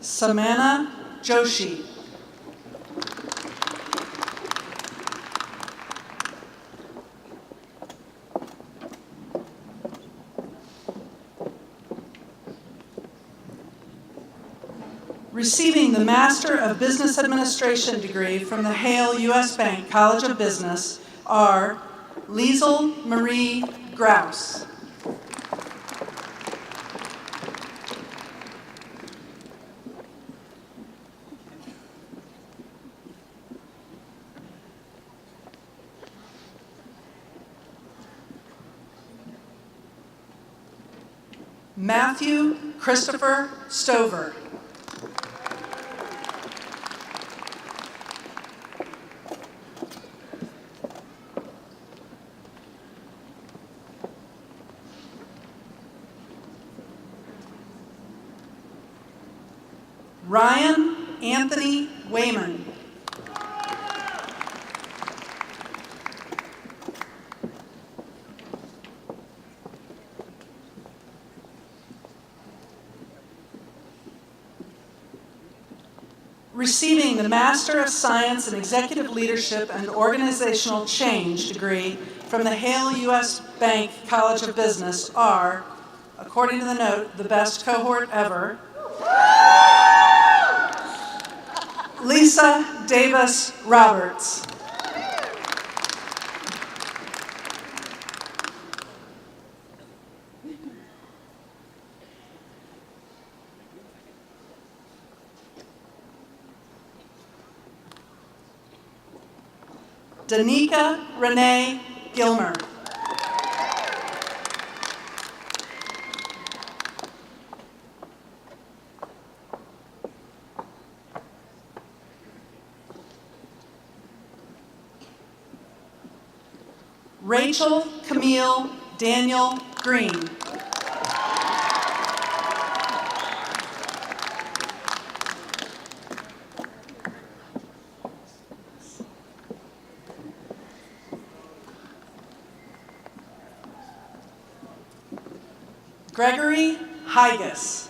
Samana Joshi, receiving the Master of Business Administration degree from the Hale U.S. Bank College of Business are Liesl Marie Grouse, Matthew Christopher Stover, Ryan Anthony Wayman, receiving the Master of Science in Executive Leadership and Organizational Change degree from the Hale U.S. Bank College of Business are, according to the note, the best cohort ever, Lisa Davis Roberts, Danica Renee Gilmer, Rachel Camille Daniel Green, Gregory Higas,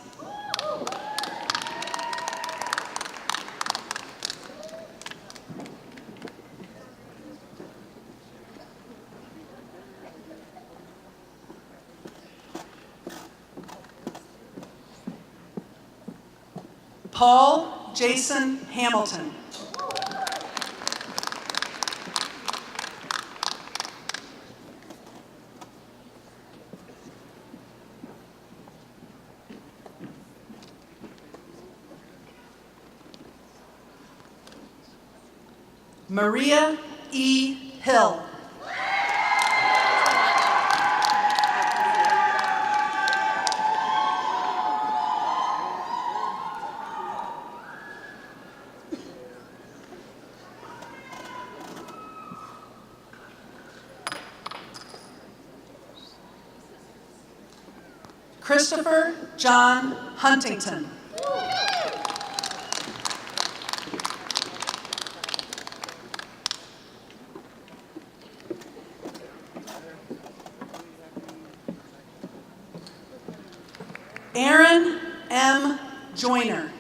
Paul Jason Hamilton, Maria E. Hill, Christopher John Huntington, Aaron M. Joyner,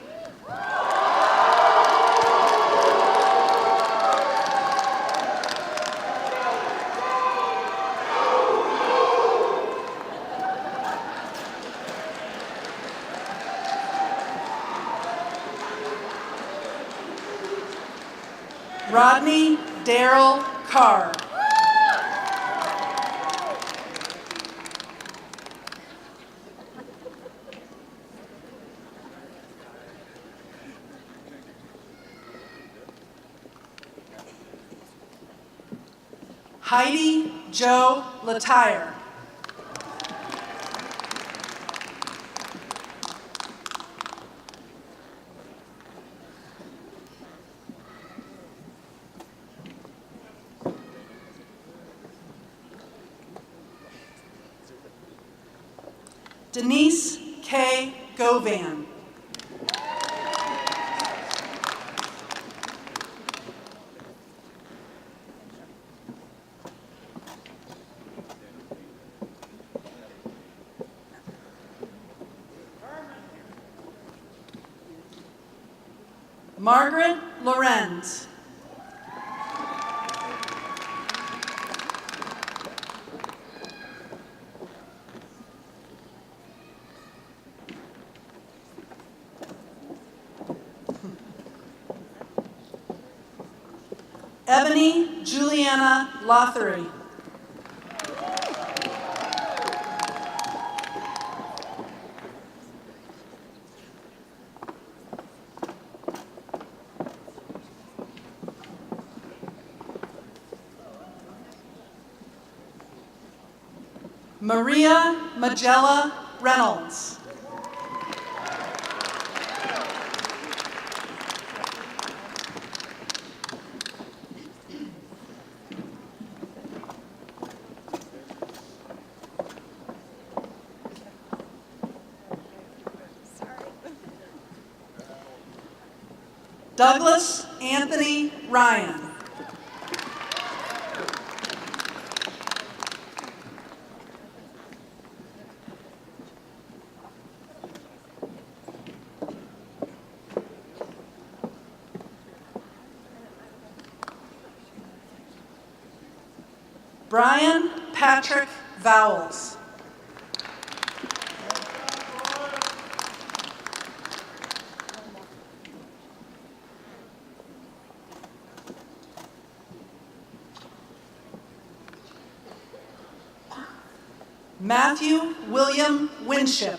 Rodney Darrell Carr. Heidi Jo Latire. Denise K. Govan. Margaret Lorenz. Ebony Juliana Lothery. Maria Magella Reynolds. Douglas Anthony Ryan. Brian Patrick Vowles. Matthew William Winship.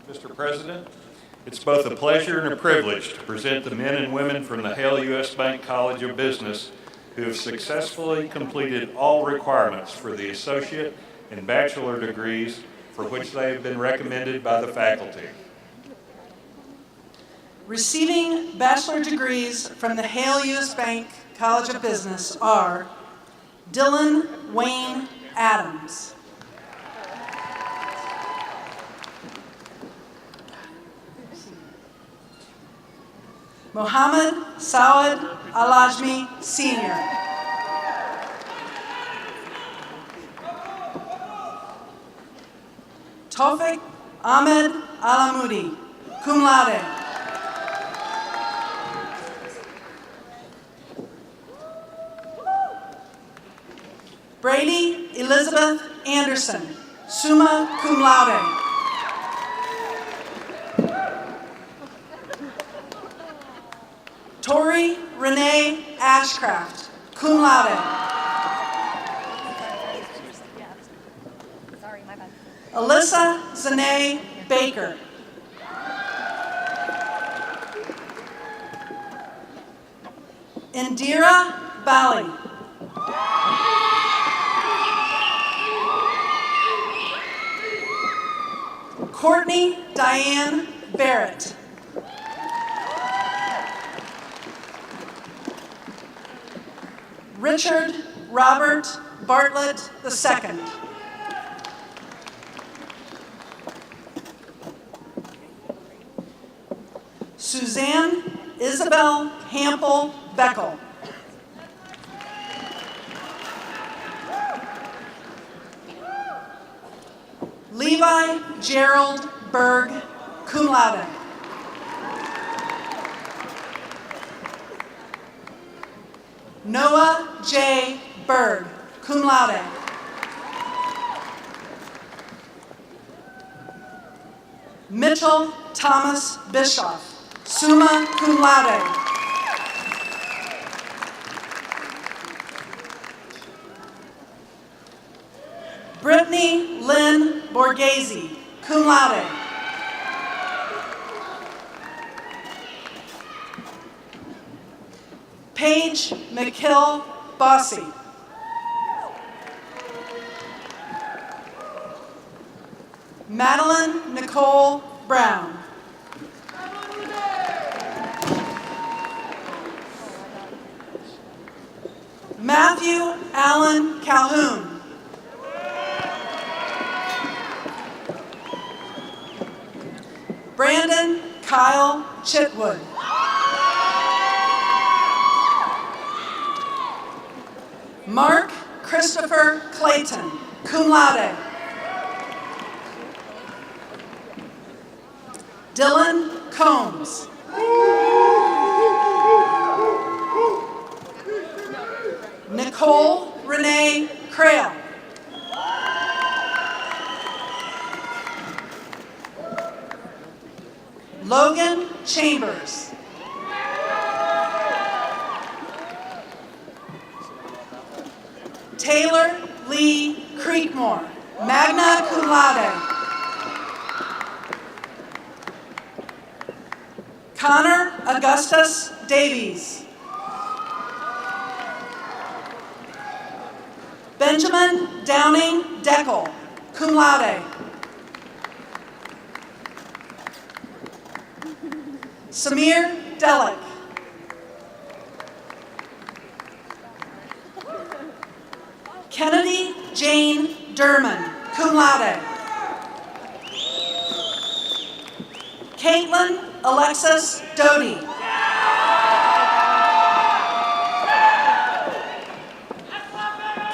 Mr. President, it's both a pleasure and a privilege to present the men and women from the Hale U.S. Bank College of Business who have successfully completed all requirements for the associate and bachelor degrees for which they have been recommended by the faculty. Receiving bachelor degrees from the Hale U.S. Bank College of Business are Dylan Wayne Adams. Mohammed Saad Alajmi, Sr. Tawfiq Ahmed Alamoudi, cum laude. Brady Elizabeth Anderson, summa cum laude. Tori Renee Ashcraft, cum laude. Alyssa Zanae Baker. Indira Bali. Courtney Diane Barrett. Richard Robert Bartlett II. Suzanne Isabel Hampel Beckel. Levi Gerald Berg, cum laude. Noah J. Berg, cum laude. Mitchell Thomas Bischoff, summa cum laude. Brittany Lynn Borghese, cum laude. Paige McKill Bossy. Madeline Nicole Brown. Matthew Allen Calhoun. Brandon Kyle Chitwood. Mark Christopher Clayton, cum laude. Dylan Combs. Nicole Renee Crail. Logan Chambers. Taylor Lee Creekmore, magna cum laude. Connor Augustus Davies. Benjamin Downing Deckel, cum laude. Samir Delic. Kennedy Jane Derman, cum laude. Caitlin Alexis Doty.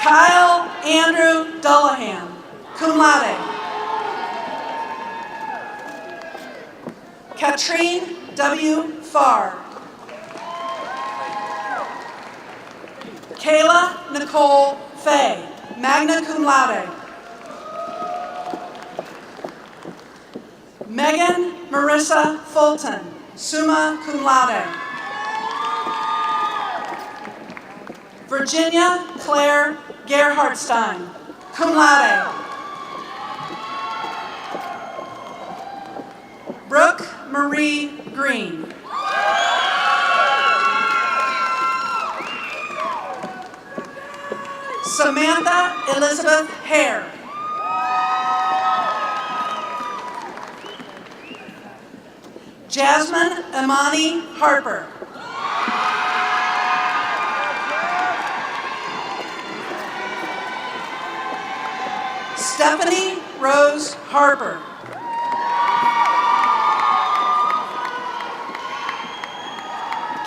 Kyle Andrew Dullahan, cum laude. Katrine W. Farr. Kayla Nicole Fay, magna cum laude. Megan Marissa Fulton, summa cum laude. Virginia Claire Gerhardstein, cum laude. Brooke Marie Green. Samantha Elizabeth Hare. Jasmine Imani Harper. Stephanie Rose Harper.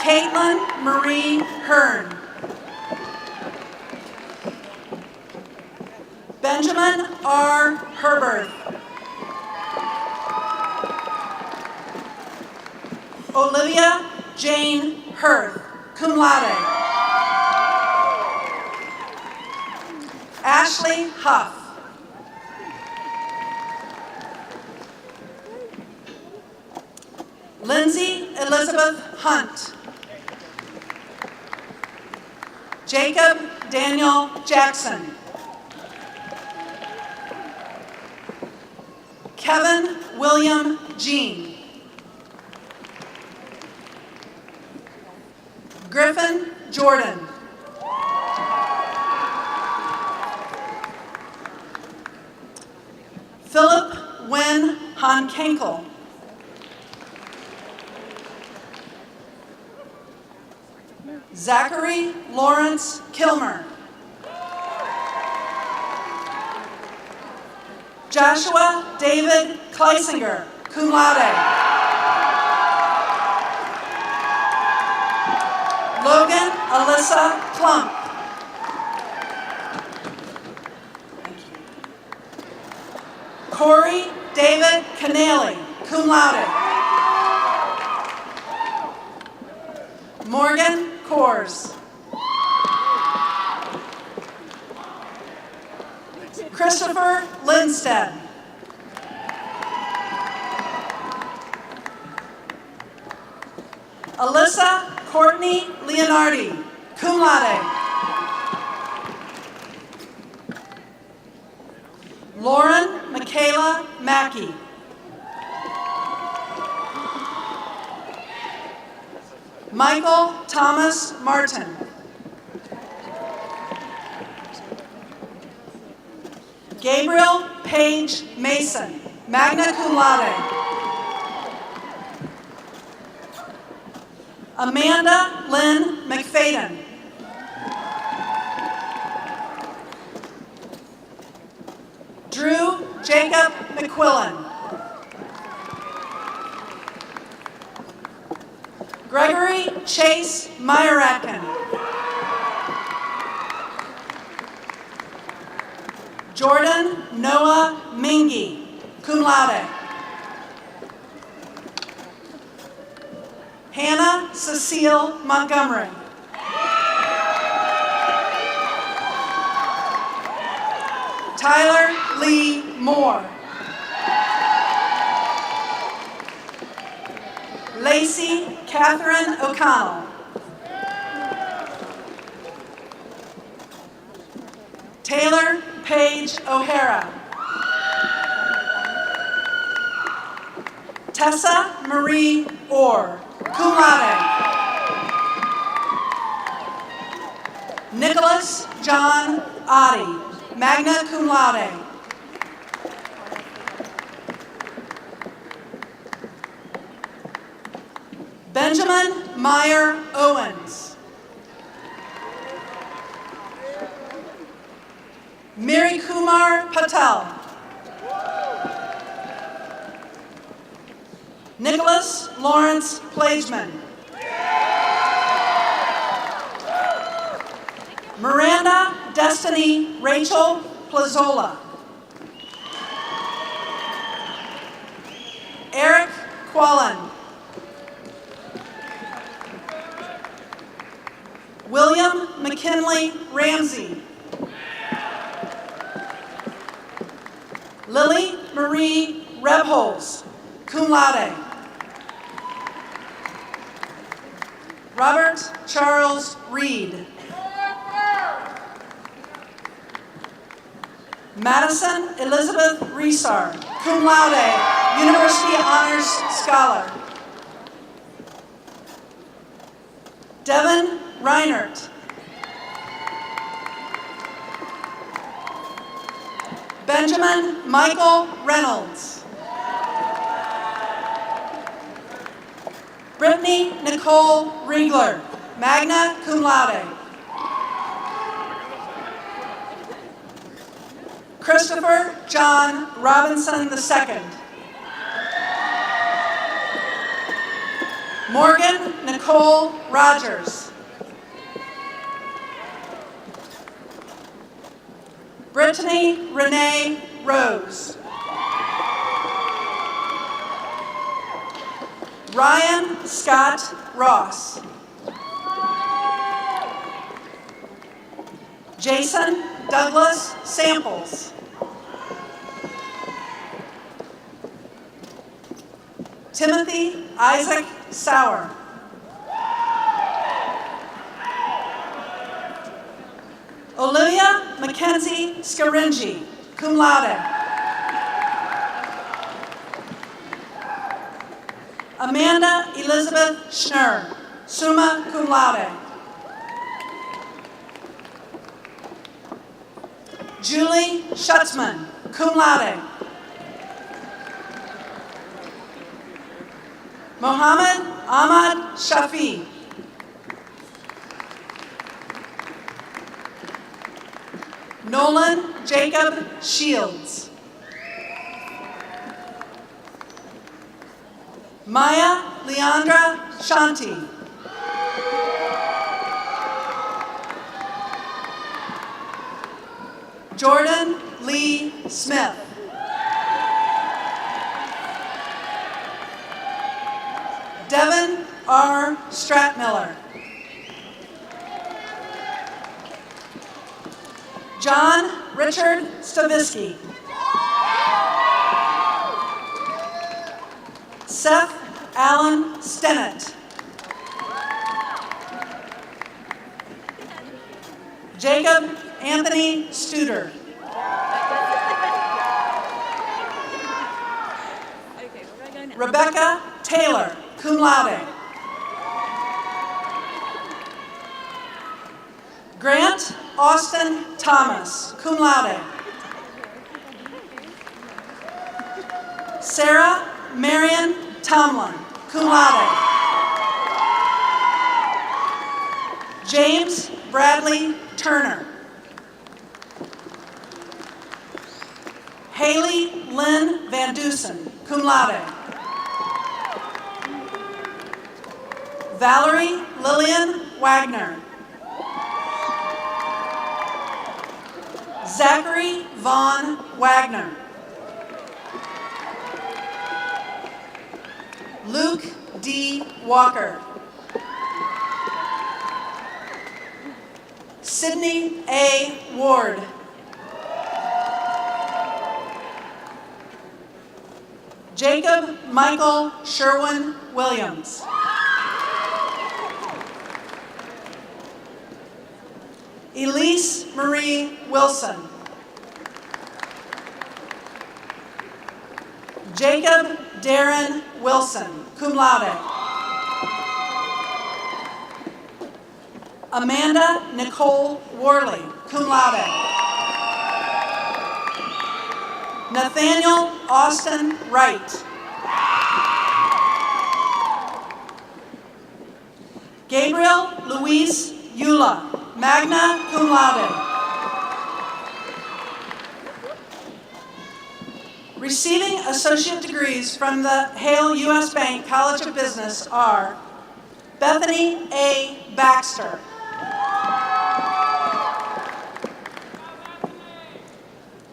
Caitlin Marie Hearn. Benjamin R. Herbert. Olivia Jane Hirth, cum laude. Ashley Huff. Lindsay Elizabeth Hunt. Jacob Daniel Jackson. Kevin William Jean. Griffin Jordan. Philip Wen Hankenkel. Zachary Lawrence Kilmer. Joshua David Kleisinger, cum laude. Logan Alyssa Plump. Thank you. Corey David Canale, cum laude. Morgan Kors. Christopher Lindstedt. Alyssa Courtney Leonardi, cum laude. Lauren Michaela Mackey. Michael Thomas Martin. Gabriel Page Mason, magna cum laude. Amanda Lynn McFadden. Drew Jacob McQuillan. Gregory Chase Myrakin. Jordan Noah Mingy, cum laude. Hannah Cecile Montgomery. Tyler Lee Moore. Lacey Catherine O'Connell. Taylor Paige O'Hara. Tessa Marie Orr, cum laude. Nicholas John Oddie, magna cum laude. Benjamin Meyer Owens. Miri Kumar Patel. Nicholas Lawrence Plageman. Miranda Destiny Rachel Plazola. Eric Quallen. William McKinley Ramsey. Lily Marie Rebholz, cum laude. Robert Charles Reed. Madison Elizabeth Resar, cum laude, University Honors Scholar. Devin Reinert. Benjamin Michael Reynolds. Brittany Nicole Riegler, magna cum laude. Christopher John Robinson II. Morgan Nicole Rogers. Brittany Renee Rose. Ryan Scott Ross. Jason Douglas Samples. Timothy Isaac Sauer. Olivia Mackenzie Scaringi, cum laude. Amanda Elizabeth Schnur, summa cum laude. Julie Schutzman, cum laude. Mohammed Ahmad Shafi. Nolan Jacob Shields. Maya Leandra Shanti. Jordan Lee Smith. Devin R. Stratmiller. John Richard Stavisky. Seth Allen Stennett. Jacob Anthony Studer. Rebecca Taylor, cum laude. Grant Austin Thomas, cum laude. Sarah Marion Tomlin, cum laude. James Bradley Turner. Haley Lynn Van Dusen, cum laude. Valerie Lillian Wagner. Zachary Vaughn Wagner. Luke D. Walker. Sydney A. Ward. Jacob Michael Sherwin Williams. Elise Marie Wilson. Jacob Darren Wilson, cum laude. Amanda Nicole Worley, cum laude. Nathaniel Austin Wright. Gabriel Luis Eula, magna cum laude. Receiving associate degrees from the Hale U.S. Bank College of Business are Bethany A. Baxter,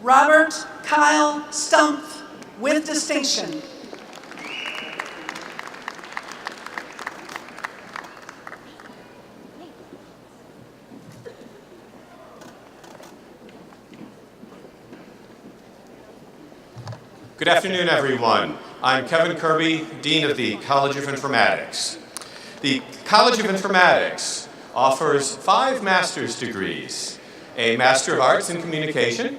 Robert Kyle Stumpf with distinction, Good afternoon, everyone. I'm Kevin Kirby, Dean of the College of Informatics. The College of Informatics offers 5 master's degrees, a Master of Arts in Communication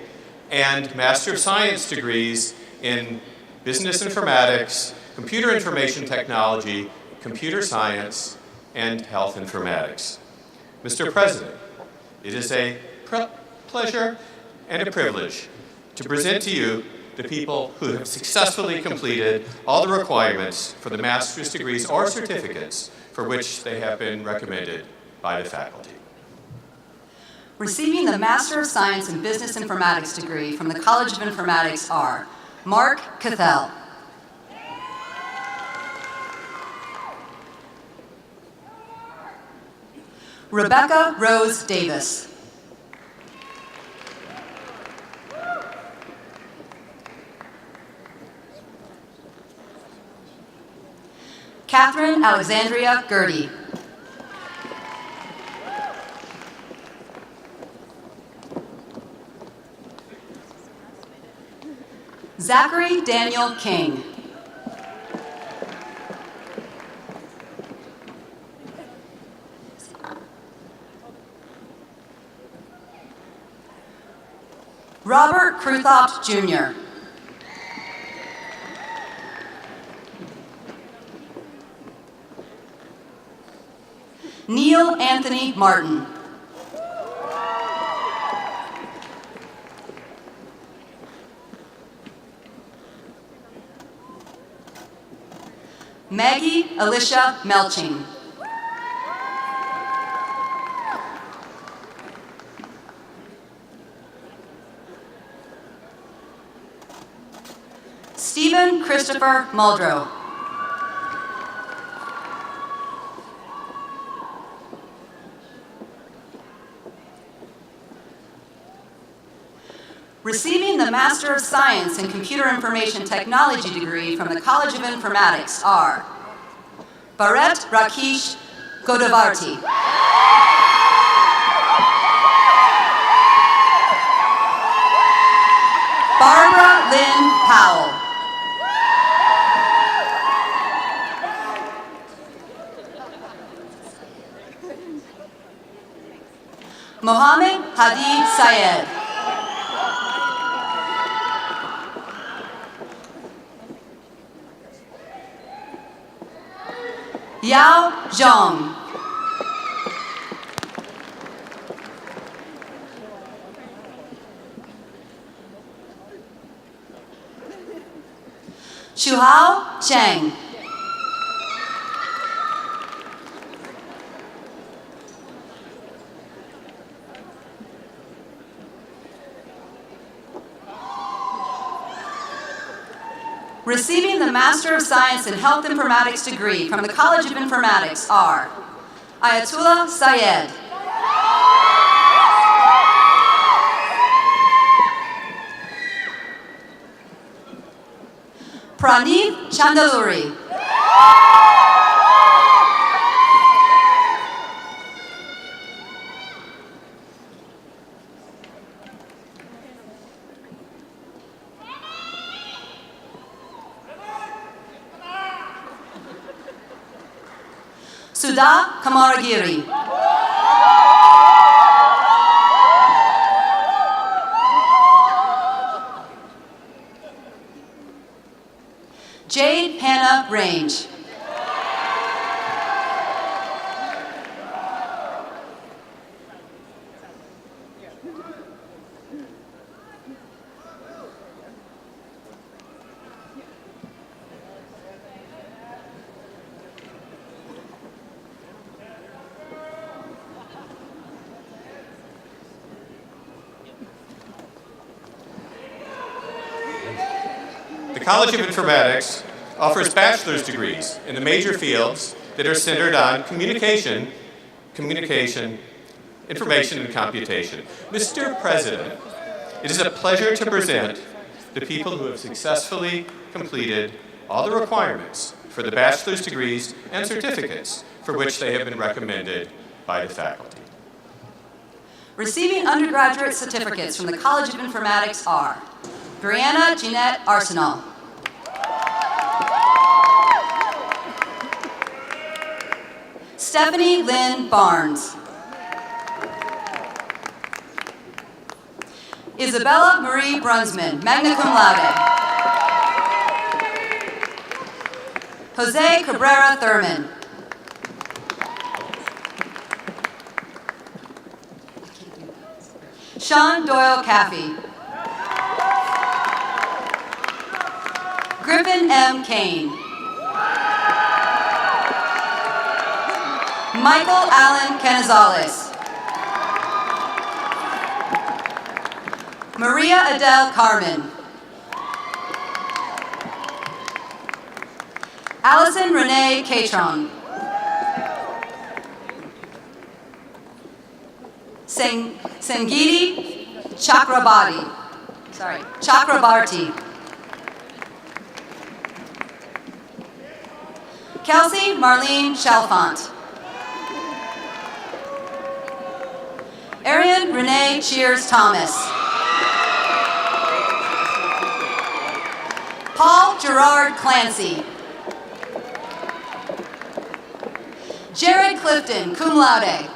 and Master of Science degrees in Business Informatics, Computer Information Technology, Computer Science, and Health Informatics. Mr. President, it is a pleasure and a privilege to present to you the people who have successfully completed all the requirements for the master's degrees or certificates for which they have been recommended by the faculty. Receiving the Master of Science in Business Informatics degree from the College of Informatics are Mark Cathell, Rebecca Rose Davis, Catherine Alexandria Gertie, Zachary Daniel King, Robert Kruthopt Jr., Neil Anthony Martin, Maggie Alicia Melching, Stephen Christopher Muldrow, receiving the Master of Science in Computer Information Technology degree from the College of Informatics are Bharat Rakesh Godavarti. Barbara Lynn Powell. Mohammed Hadi Syed. Yao Zhang. Shuhao Cheng. Receiving the Master of Science in Health Informatics degree from the College of Informatics are Ayatullah Syed, Praneeth Chandaluri, Sudha Kamaragiri, Jade Hannah Range, The College of Informatics offers bachelor's degrees in the major fields that are centered on communication, information, and computation. Mr. President, it is a pleasure to present the people who have successfully completed all the requirements for the bachelor's degrees and certificates for which they have been recommended by the faculty. Receiving undergraduate certificates from the College of Informatics are Brianna Jeanette Arsenal, Stephanie Lynn Barnes, Isabella Marie Brunsman, magna cum laude, Jose Cabrera Thurman, Sean Doyle Caffey, Griffin M. Kane, Michael Allen Canizales, Maria Adele Carmen, Allison Renee Catron, Sangiti Chakrabarti, Kelsey Marlene Chalfant, Arian Renee Cheers Thomas, Paul Gerard Clancy, Jared Clifton, cum laude,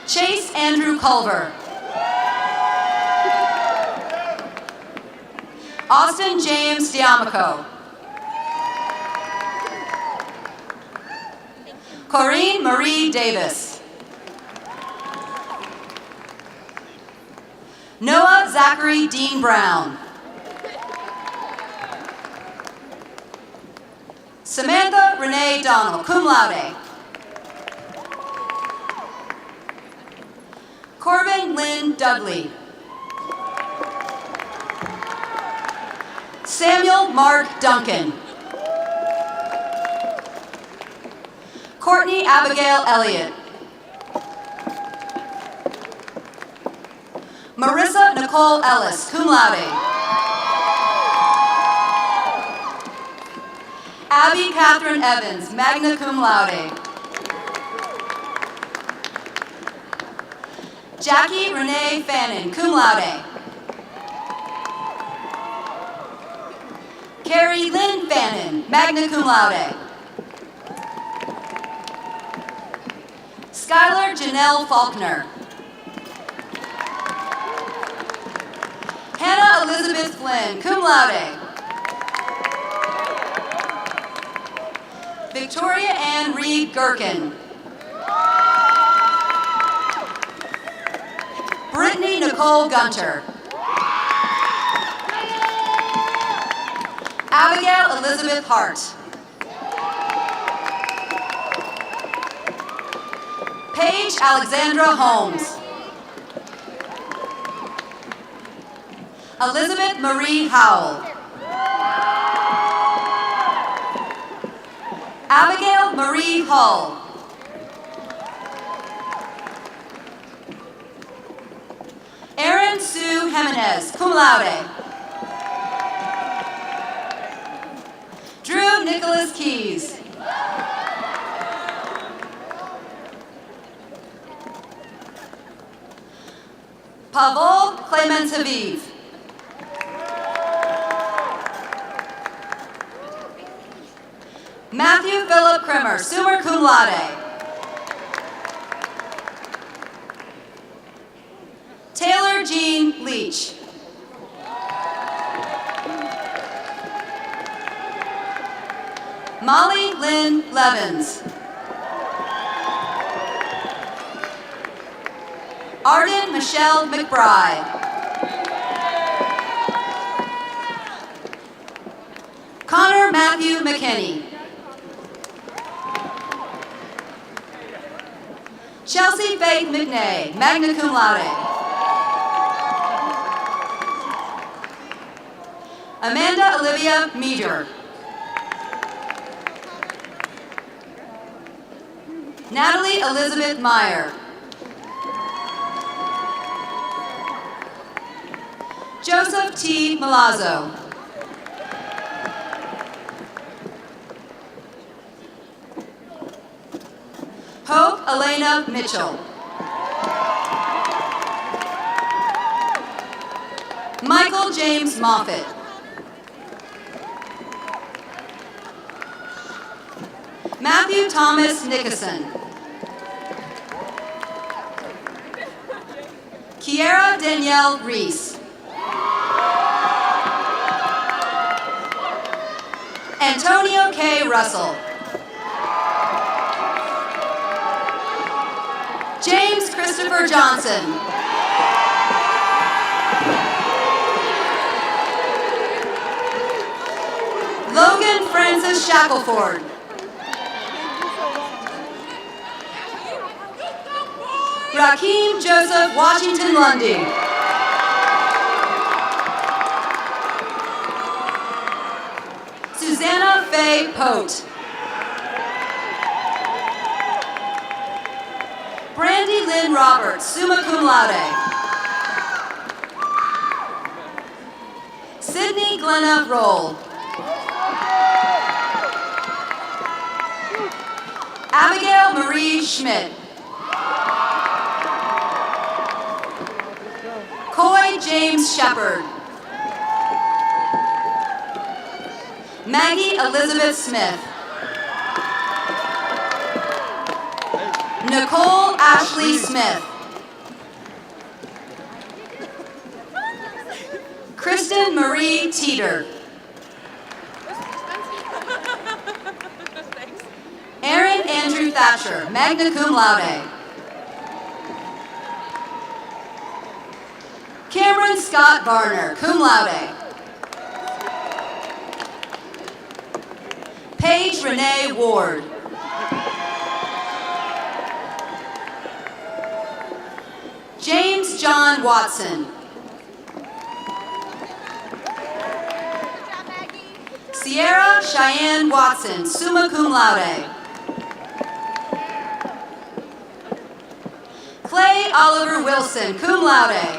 Chase Andrew Culver, Austin James Diamico, Corinne Marie Davis, Noah Zachary Dean Brown, Samantha Renee Donald, cum laude, Corbin Lynn Dudley, Samuel Mark Duncan, Courtney Abigail Elliott, Marissa Nicole Ellis, cum laude, Abby Catherine Evans, magna cum laude. Jackie Renee Fannin, cum laude. Carrie Lynn Fannin, magna cum laude. Skylar Janelle Faulkner. Hannah Elizabeth Flynn, cum laude. Victoria Ann Reed Gherkin. Brittany Nicole Gunter. Abigail Elizabeth Hart. Paige Alexandra Holmes. Elizabeth Marie Howell. Abigail Marie Hull. Erin Sue Jimenez, cum laude. Drew Nicholas Keys. Pavel Clemens Haviv. Matthew Philip Krimmer, summa cum laude. Taylor Jean Leach. Molly Lynn Levins. Arden Michelle McBride. Connor Matthew McKinney. Chelsea Faith McNay, magna cum laude. Amanda Olivia Meader. Natalie Elizabeth Meyer. Joseph T. Malazzo. Hope Elena Mitchell. Michael James Moffitt. Matthew Thomas Nickerson. Kiera Danielle Reese. Antonio K. Russell. James Christopher Johnson. Logan Francis Shackelford. Rakeem Joseph Washington Lundy. Susanna Faye Pote. Brandy Lynn Roberts, summa cum laude. Sydney Glenna Roll. Abigail Marie Schmidt. Coy James Shepard. Maggie Elizabeth Smith. Nicole Ashley Smith. Kristen Marie Teeter. Aaron Andrew Thatcher, magna cum laude. Cameron Scott Varner, cum laude. Paige Renee Ward. James John Watson. Sierra Cheyenne Watson, summa cum laude. Clay Oliver Wilson, cum laude.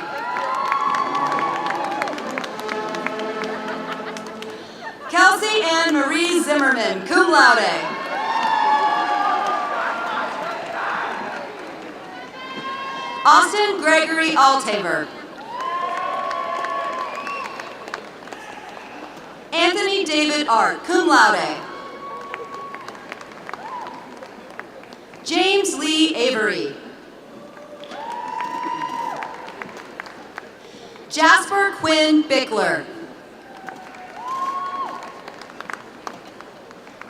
Kelsey Chelsea Ann Marie Zimmerman, cum laude. Austin Gregory Altaver. Anthony David Art, cum laude. James Lee Avery. Jasper Quinn Bickler.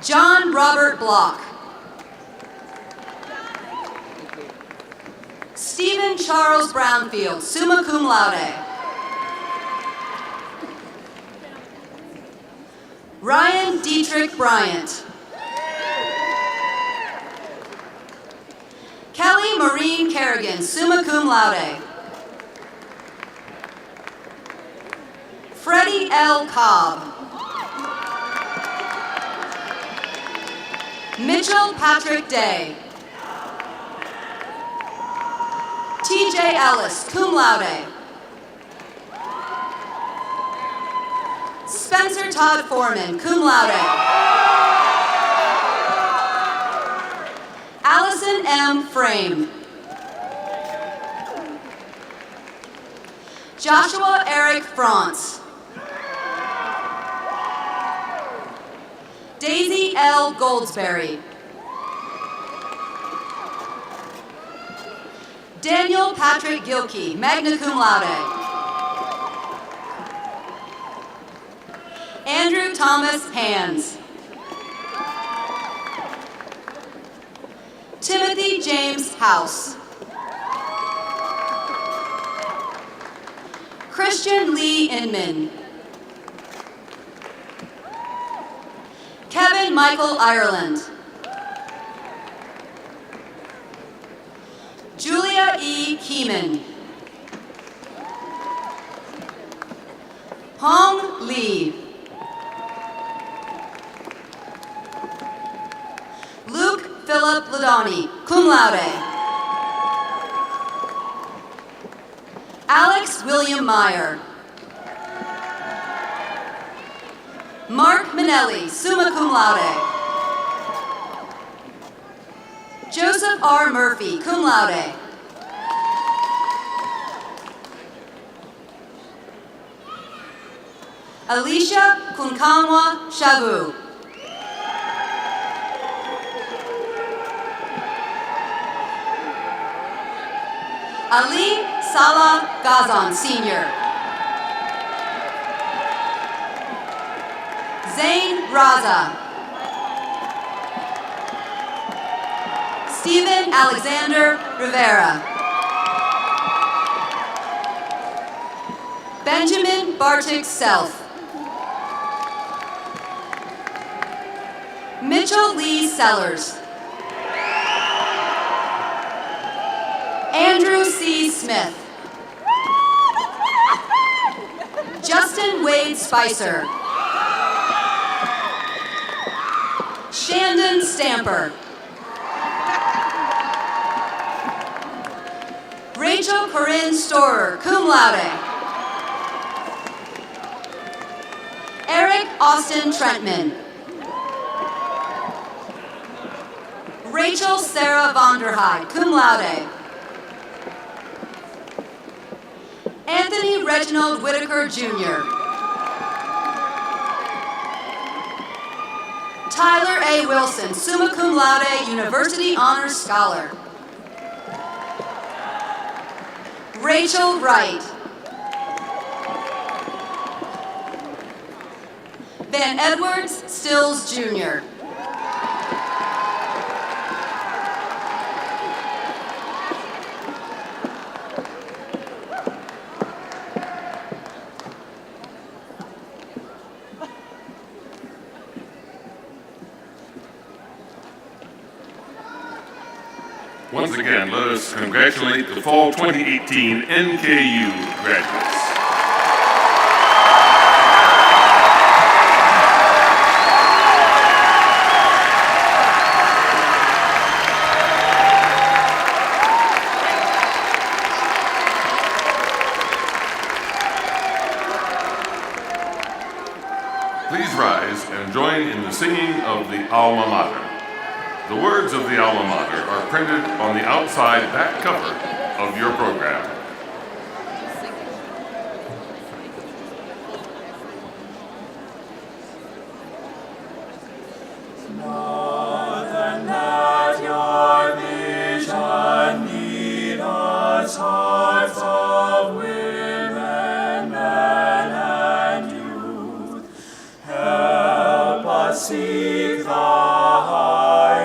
John Robert Block. Stephen Charles Brownfield, summa cum laude. Ryan Dietrich Bryant. Kelly Maureen Kerrigan, summa cum laude. Freddie L. Cobb. Mitchell Patrick Day. T.J. Ellis, cum laude. Spencer Todd Foreman, cum laude. Allison M. Frame. Joshua Eric France. Daisy L. Goldsberry. Daniel Patrick Gilkey, magna cum laude. Andrew Thomas Hands. Timothy James House. Christian Lee Inman. Kevin Michael Ireland. Julia E. Keeman. Hong Lee. Luke Philip Ladani, cum laude. Alex William Meyer. Mark Minelli, summa cum laude. Joseph R. Murphy, cum laude. Alicia Kunkanwa Shavu. Ali Salah Gazan, Sr. Zain Raza. Stephen Alexander Rivera. Benjamin Bartik Self. Mitchell Lee Sellers. Andrew C. Smith. Justin Wade Spicer. Shandon Stamper. Rachel Corinne Storer, cum laude. Eric Austin Trentman. Rachel Sarah Vonderheide, cum laude. Anthony Reginald Whitaker, Jr. Tyler A. Wilson, summa cum laude, University Honors Scholar. Rachel Wright. Van Edwards Stills, Jr. Once again, let us congratulate the Fall 2018 NKU graduates. Please rise and join in the singing of the Alma Mater. The words of the Alma Mater are printed on the outside back cover of your program. Than that your vision lead us, hearts of women, men, and youth. Help us seek the higher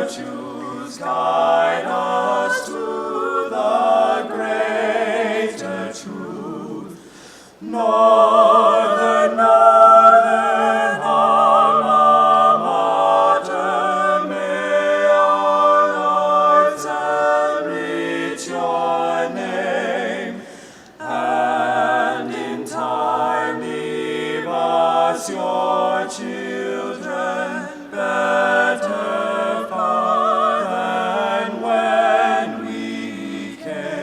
virtues, guide us to the greater truth. Northern, northern Alma Mater, may our hearts enrich your name, and in time leave us your children, better far than when we came.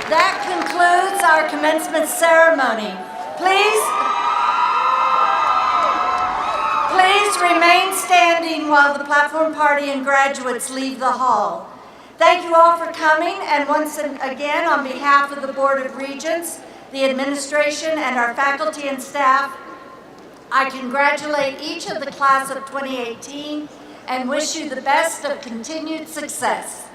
That concludes our commencement ceremony. Please remain standing while the platform party and graduates leave the hall. Thank you all for coming, and once again, on behalf of the Board of Regents, the administration, and our faculty and staff, I congratulate each of the class of 2018 and wish you the best of continued success.